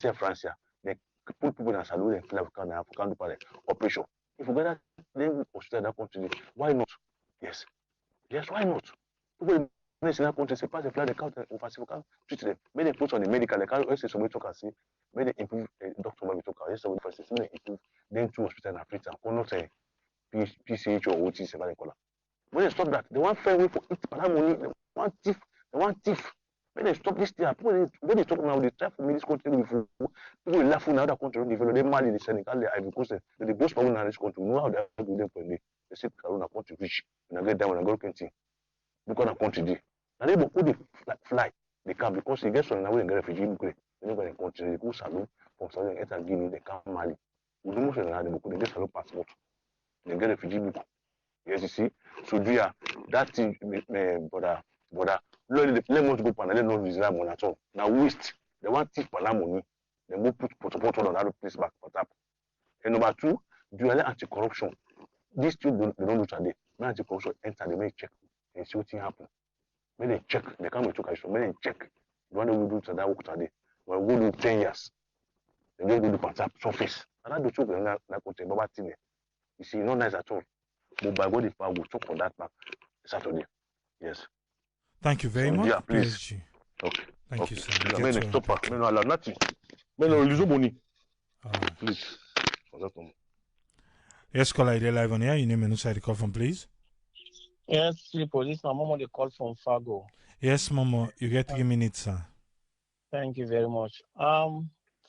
in France they put people in a salon and fill up can do operation if we get that then hospital that country why not yes why not people in that country say pass the flat they can't treat them make them put on the medical they can't say somebody talk and say make them improve doctor when we talk yes somebody first say make them improve then two hospital in Freetown or not PCH or OT say when they stop that they want fair way for it but money they want thief when they stop this thing people when they talk now they try for me this country before people will laugh in other country don't develop they Mali the Senegal the Ivory Coast they boast people in this country know how they do them for a day they say Corona country rich when I get down when I go anything because of country dey and they go dey fly they can because e get some na wey dem get refugee immigrant they no go dem country they go salon from salon enter Guinea they come Mali we do most of them dey go dey get salon passport they get refugee book yes you see so do ya that thing brother let us go pan let no Israel money at all na waste they want thief pana money dem go put protocol on that place back for tap and number two dual anti-corruption this thing they don't do today when anti-corruption enter they make check and see wetin happen when they check they come with took when they check the one we do today work today we go do 10 years they just go do tap surface and that do talk na country baba thing you see not nice at all but by God if I will talk on that back Saturday yes thank you very much yeah, please. PSG. Okay. Thank you, sir. Yeah, men stop. Men no allow nothing. Men no lose money. Please. Yes, caller, you're live on here. Your name and who side the call from, please. Yes, police. My mom the call from Fargo. Yes, Momo. You get 3 minutes, sir. Thank you very much.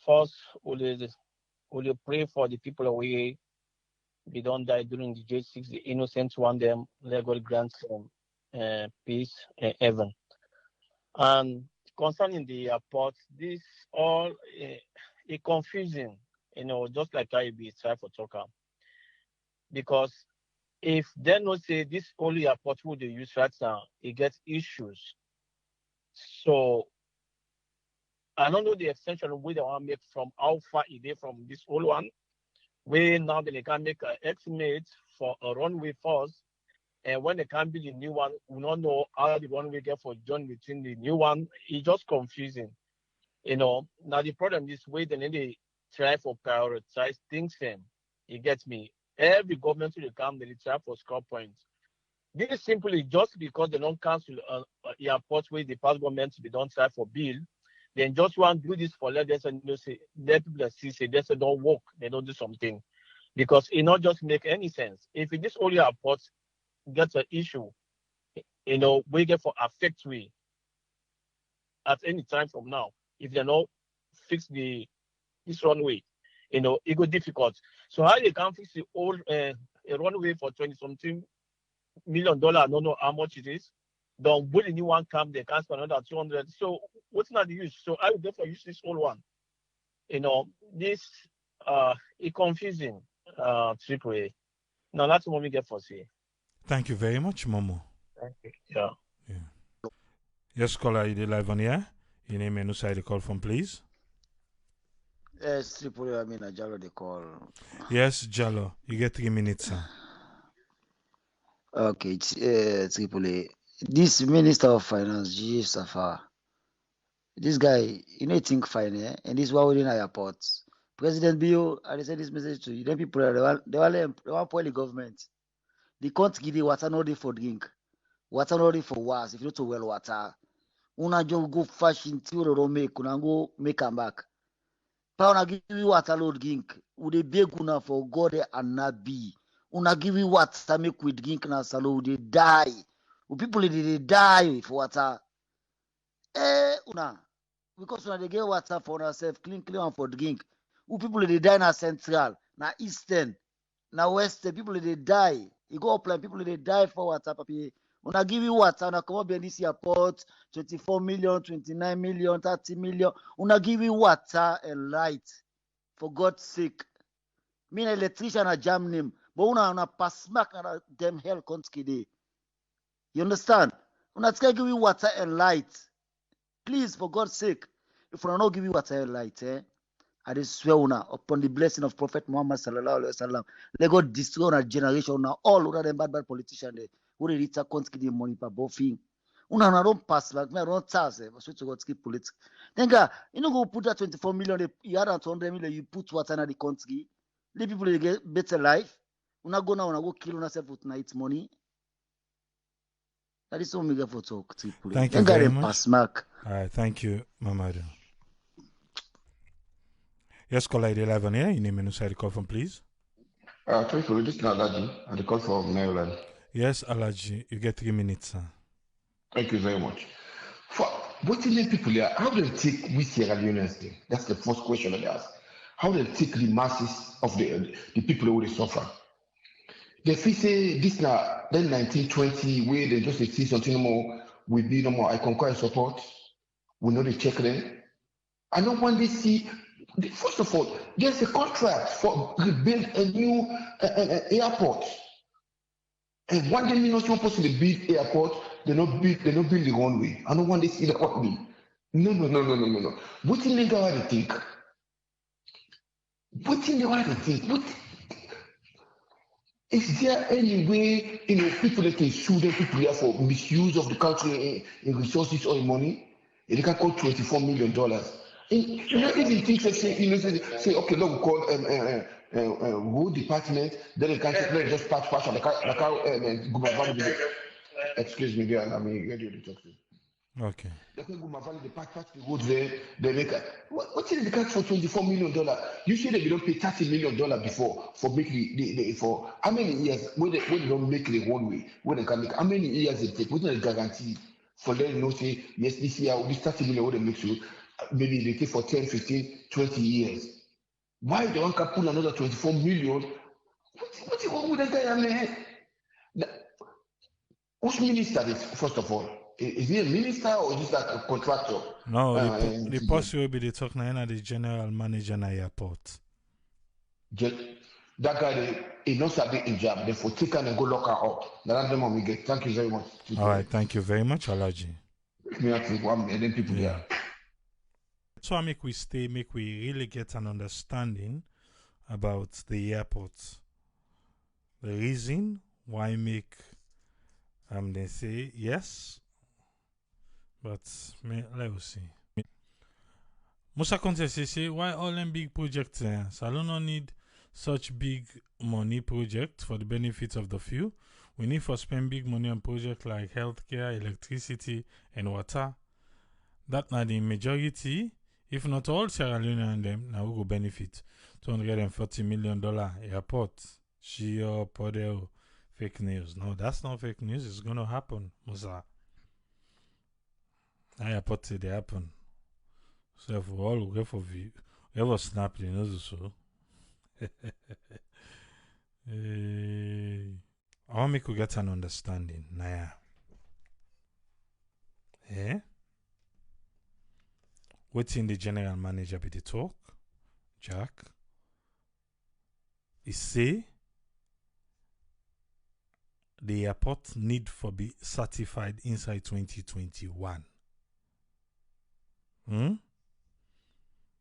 First, will you pray for the people away? They don't die during the J6. The innocent one, them let God grant them peace and heaven. And concerning the airport, this all a confusing, just like I be try for talker. Because if they not say this only airport who they use right now, it gets issues. So I don't know the extension we they want to make from how far it is from this old one. We now they can make an estimate for a runway first. And when they can build a new one, we don't know how the runway get for join between the new one. It's just confusing. Now the problem is where they try for prioritize things. You get me? Every government will come, they try for score points. This is simply just because they don't cancel airport where the past government they don't try for bill. Then just want to do this for let them say let people see say they don't work, they don't do something. Because it not just make any sense. If this only airport gets an issue, we get for affect we at any time from now. If they don't fix this runway, it go difficult. So how they can fix the old runway for 20 something million. I don't know how much it is. Don't put a new one camp, they can spend another 200. So what's not the use? So I would therefore use this whole one. This it confusing AAA. Now that's what we get for say. Thank you very much, Momo. Thank you. Yeah. Yes, caller, you did live on here. Your name and side the call from, please. Yes, AAA, I mean, Jalo they call. Yes, Jalo, you get 3 minutes, sir. Okay, AAA. This Minister of Finance, G. Safar, this guy, think fine, and this one within airports. Presidentbio, I said this message to you. Then people, they want poor the government. They can't give you water, no for drink. Water, no for was. If you don't well water, una just go fashion till don't make, una go make them back. Pa una give you water, load drink. Would they beg una for God and not be? Una give you water, make with drink na salo, they die. People they die for water. Una. Because when they get water for ourselves, clean one for drink. People they die na central, na eastern, na western. People they die. You go up like people they die for water, papi. When I give you water, when I come up in this airport, 24 million, 29 million, 30 million. When I give you water and light, for God's sake. Me an electrician a jam name, but una pass smack na them hell country. You understand? When I give you water and light. Please, for God's sake, if we not give you water and light, I just swear upon the blessing of Prophet Muhammad sallallahu alaihi wasallam, let God destroy our generation now. All other than bad politicians there, who they reach can't give money for bothing. Una don't pass back, me don't task. I swear to God, keep politics. Then you know go put that 24 million, you add 200 million, you put water in the country. The people they get better life. Una go now, una go kill yourself with night money. That is so mega for talk. Thank you very much. Pass mark. All right, thank you, Mamadu. Yes, caller, ID 11 here. Your name and side the call from, please. Thank you. This is Alaji. I call from Maryland. Yes, Alaji, you get 3 minutes, sir. Thank you very much. For what do people here? How do they take we Sierra Leoneans thing? That's the first question that they ask. How do they take the masses of the people who they suffer? They feel say this now then 1920 where they just see something more will be no more. I concur and support. We know they check them. I don't want to see. First of all, there's a contract for build a new airport, and one day not supposed to build airport. They not build the runway. I don't want to see that happening. No. What in the world they think? What in the world they think? What? Is there any way, people that can sue them, people here for misuse of the country in resources or in money? And they can call $24 million. And, even things that say, okay, look, we call road department, then they can say, just patch, like how, excuse me, there, I mean, ready to talk to you. Okay. They can go they patch the road there, they make what is the catch for $24 million? You say they don't pay $30 million before for making for how many years when they don't make the runway, when they can make how many years it take, what's the guarantee for them to say yes, this year this 30 million what they make sure maybe they take for 10, 15, 20 years. Why they want to pull another 24 million? What's wrong with that guy? I mean, who's minister is first of all? Is he a minister or is he like a contractor? No, the person will be the talk now, the general manager in the airport. That guy, he knows that in job. Therefore, take her and go lock her up. That's the one we get. Thank you very much. All right, thank you very much, Alaji. And then people there. So make we really get an understanding about the airport. The reason why make they say yes. But let's see. Musa Contest say why all them big projects Salon don't need such big money projects for the benefit of the few. We need to spend big money on projects like healthcare, electricity, and water. That not the majority, if not all Sierra Leone and them now will benefit. $240 million airport. Shio, Podeo, fake news. No, that's not fake news. It's gonna happen, Musa. I put it happen. So for all we for view, ever snap the nose so. I want make we get an understanding. Naya. Eh? What's in the general manager be the talk? Jack. He say the airport need for be certified inside 2021.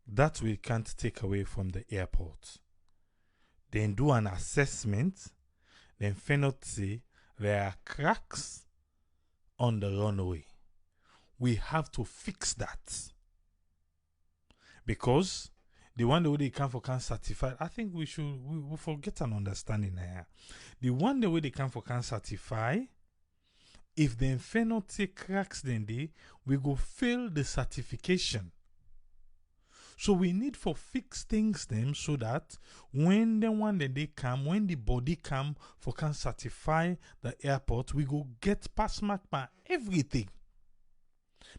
That we can't take away from the airport. Then do an assessment. Then find out say there are cracks on the runway. We have to fix that. Because the one the way they come for can certify, I think we forget an understanding here. The one the way they come for can certify, if the not take cracks then we go fail the certification. So we need for fix things them so that when the one that they come, when the body come for can certify the airport, we go get pass mark by everything.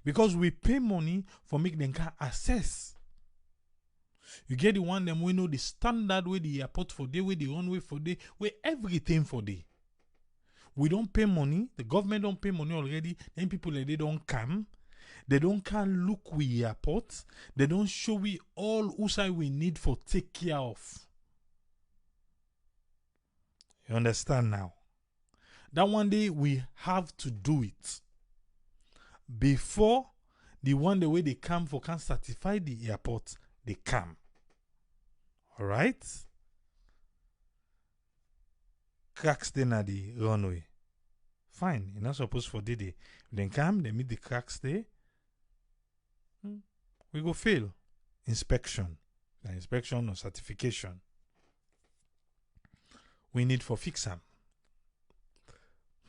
Because we pay money for make them can assess. You get the one them we know the standard way the airport for day, way the runway for day, way everything for day. We don't pay money, the government don't pay money already, then people they don't come. They don't can look we airport. They don't show we all outside we need for take care of. You understand now? That one day we have to do it. Before the one the way they come for can certify the airport, they come. Alright? Cracks then at the runway. Fine, you're not supposed for day. Then come, they meet the cracks there. We go fail inspection. The inspection or certification. We need for fix them.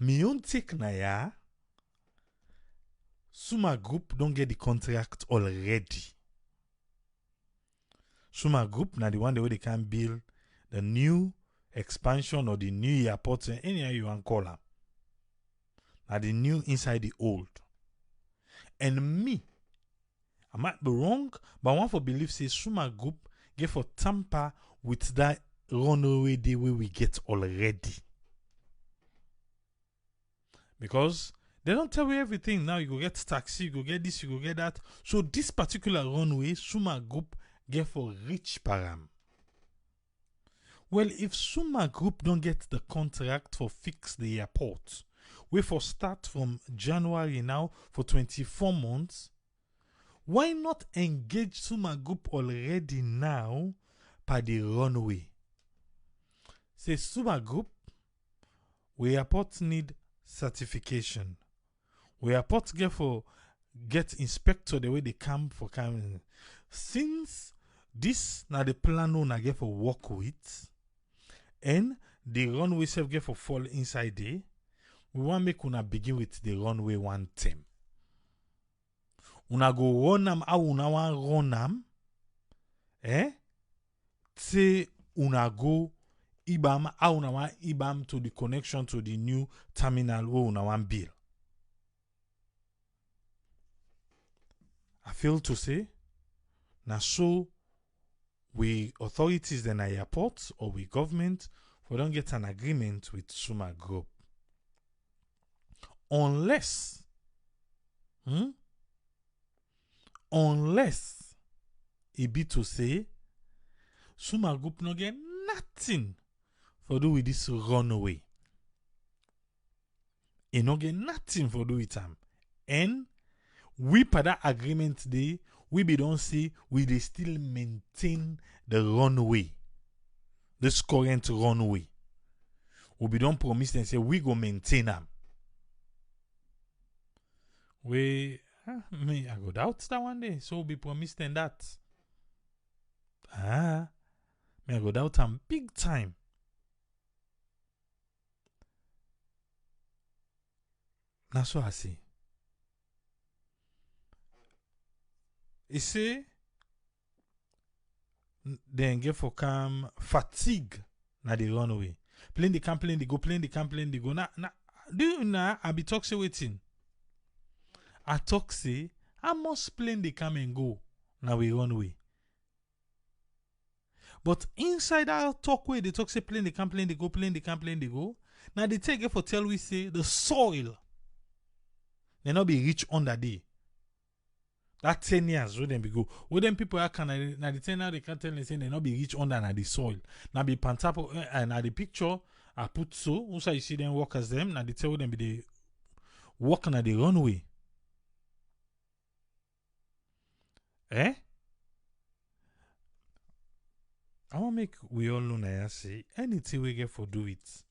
Me own take na ya. Suma Group don't get the contract already. Suma Group na the one the way they can build the new expansion or the new airport, any how you want call them. Now the new inside the old. And me, I might be wrong, but I want to believe say Suma Group get for tamper with that runway the way we get already. Because they don't tell you everything. Now you go get taxi, you go get this, you go get that. So this particular runway, Suma Group get for rich param. Well, if Suma Group don't get the contract for fix the airport, we for start from January now for 24 months, why not engage Suma Group already now by the runway? Say Suma Group, we airport need certification. We airport get inspector the way they come for coming. Since this now the plan on get for work with, and the runway self get for fall inside there, we want make una begin with the runway one term. Una go run am how una want run am, say una go IBAM how una want IBAM to the connection to the new terminal where una want build. I feel to say, now so we authorities then at airports or we government, we don't get an agreement with Suma Group. Unless it be to say Suma Group no get nothing for do with this runway. It no get nothing for do with them. And we per that agreement day, we be don't say we they still maintain the runway. This current runway. We be don't promise and say we go maintain them. I go doubt that one day. So be promised and that. I go doubt them big time. That's what I see. You see, then get for come fatigue na the runway. Playing the camp, playing the go, playing the camp, playing the go. Do you know I be talk say waiting? I talk say I must plane the come and go. Now we runway. But inside our talk way, they talk say plane the camp, plane the go, plane the camp, plane the go. Now they take it for tell we say the soil they not be rich under there. That 10 years where them be go. Where them people are can now the 10 years they can tell they say they not be rich under na the soil. Now be pantapo and now the picture I put so also you see them workers them now they tell them be they walking at the runway. Eh? I want make we all know now say anything we get for do it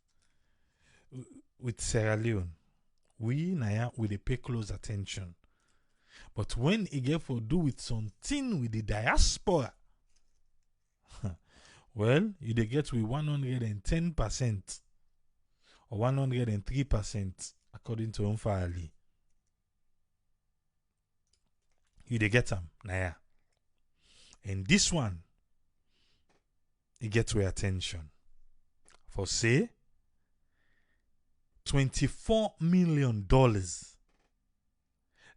with Sierra Leone. We now we dey pay close attention. But when it get for do with something with the diaspora, well, you dey get with 110% or 103% according to Unfa Ali. You dey get them, Naya. And this one, it gets your attention. For say, $24 million.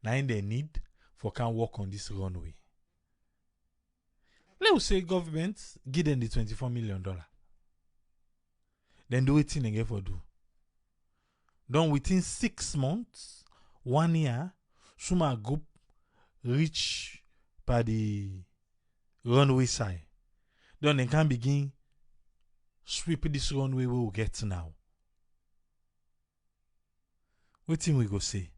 Now they need for can work on this runway. Let's say government give them the $24 million. Then do it in again for do. Then within 6 months, 1 year, Suma group reach by the runway side. Then they can begin sweep this runway we will get now. What thing we go say?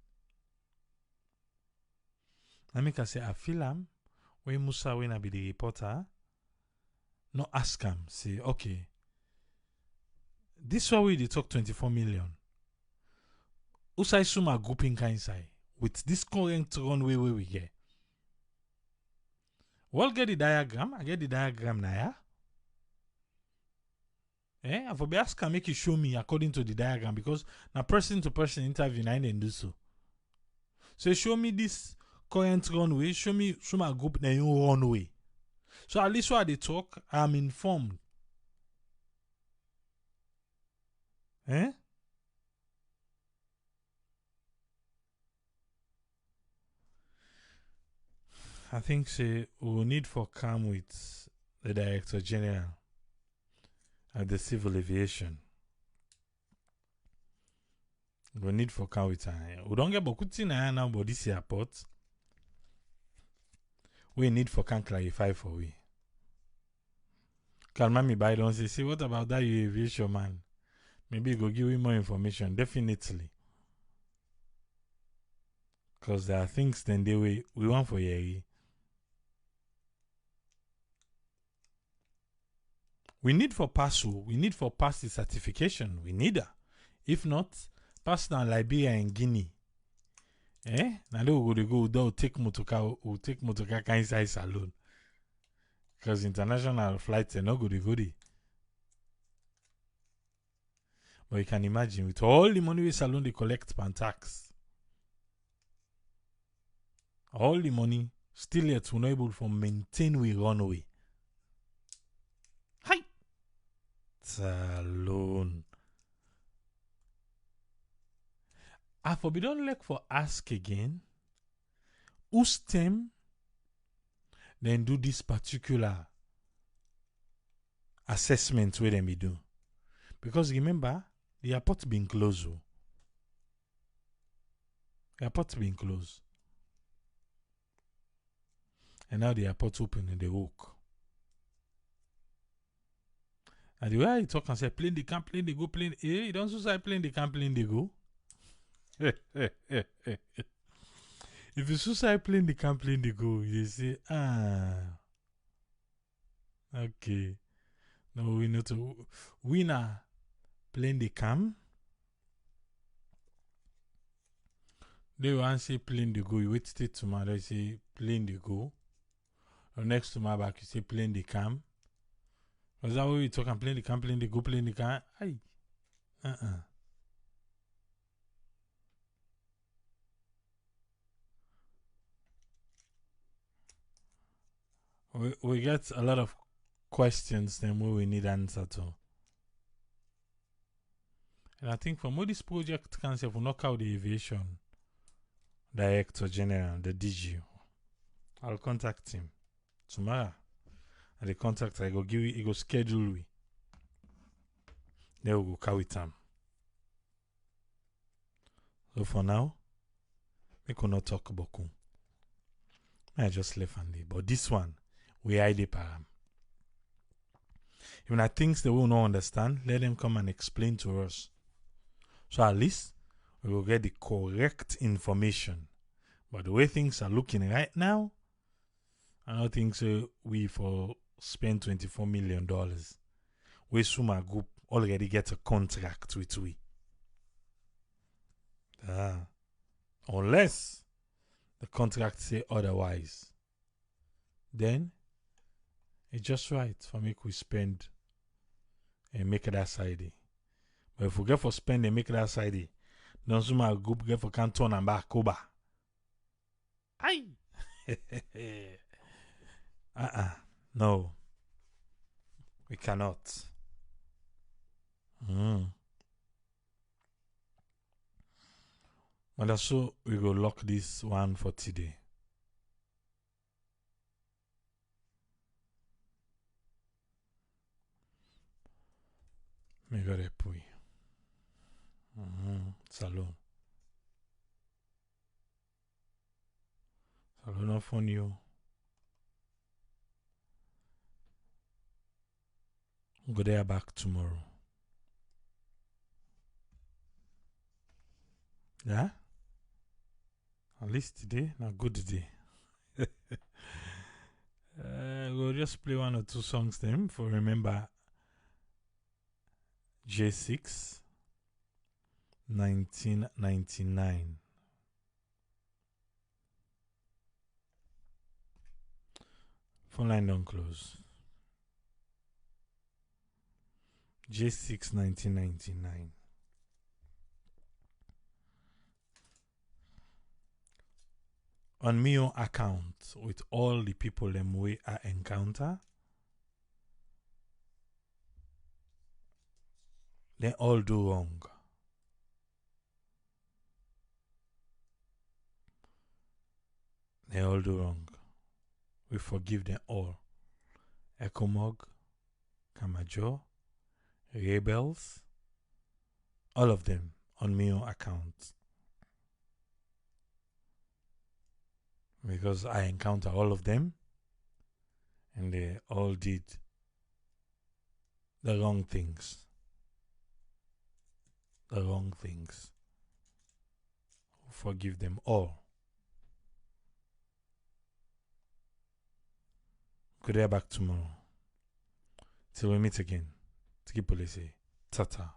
I make I say I feel am when Musa when I be the reporter. No ask him. Say okay. This why we they talk 24 million. Usai Suma grouping kind side with this current runway where we get. Well, get the diagram. I get the diagram now. Yeah? I for be ask make you show me according to the diagram because na person to person interview and then do so. So show me this current runway. Show me my group na your runway. So at least while they talk, I'm informed. Eh? I think say we will need for come with the Director General of the Civil Aviation. We need for come with her. We don't get beaucoup de now about this airport. We need for can clarify for we. Calma me by don't say what about that aviation man? Maybe go give you more information. Definitely. Because there are things then we want for you. We need for pass. We need for pass the certification. We need her. If not, pass down Liberia and Guinea. Eh? Now they will go. They'll take motorcar. Will take motorcar kind size alone. Because international flights are not good. But you can imagine with all the money we salon they collect pan tax. All the money still yet we're not able to maintain we runway. Hi. Salon. I forbidden like for ask again. Whose team then do this particular assessment where them be do? Because remember, the airport being closed. The airport being closed. And now the airport open and they walk. And the way I talk and say, plane they can't plane, they go plane. Eh, you don't say plane they can't plane, they go. If you suicide plane, they can't plane, they go. You say, okay. No, we know to winner plane they come. They want say plane they go. You wait till tomorrow, you say plane they go. Or next tomorrow back, you say plane they come. Was that way we talk and plane they come, plane they go, plane they come? Aye. We get a lot of questions then we need answer to. And I think from all this project can say if we knock out the aviation Director General, the DG, I'll contact him tomorrow. And the contact I go give you, he go schedule we. Then we go carry time. So for now, we could not talk about Kun. I just left and leave. But this one, we hide the param. If I things they will not understand, let them come and explain to us. So at least we will get the correct information. But the way things are looking right now, I don't think so. We for spend $24 million. We Suma Group already get a contract with we. Unless the contract say otherwise, then it's just right for me to spend and make that side. But if we get for spend and make that side, then Suma Group get for canton and back over. Aye. No. We cannot. But that's so we go lock this one for today. Me go there pui. Salon. Salon for you. Go there back tomorrow. Yeah? At least today, not good day. We'll just play one or two songs then for remember J6 1999. Phone line don't close. J6 1999. On my own account, with all the people them way I encounter, they all do wrong. They all do wrong. We forgive them all. Ecomog, Kamajo, Rebels, all of them on my own account. Because I encounter all of them and they all did the wrong things. The wrong things. Forgive them all. Good day back tomorrow. Till we meet again. Tiki Police. Tata.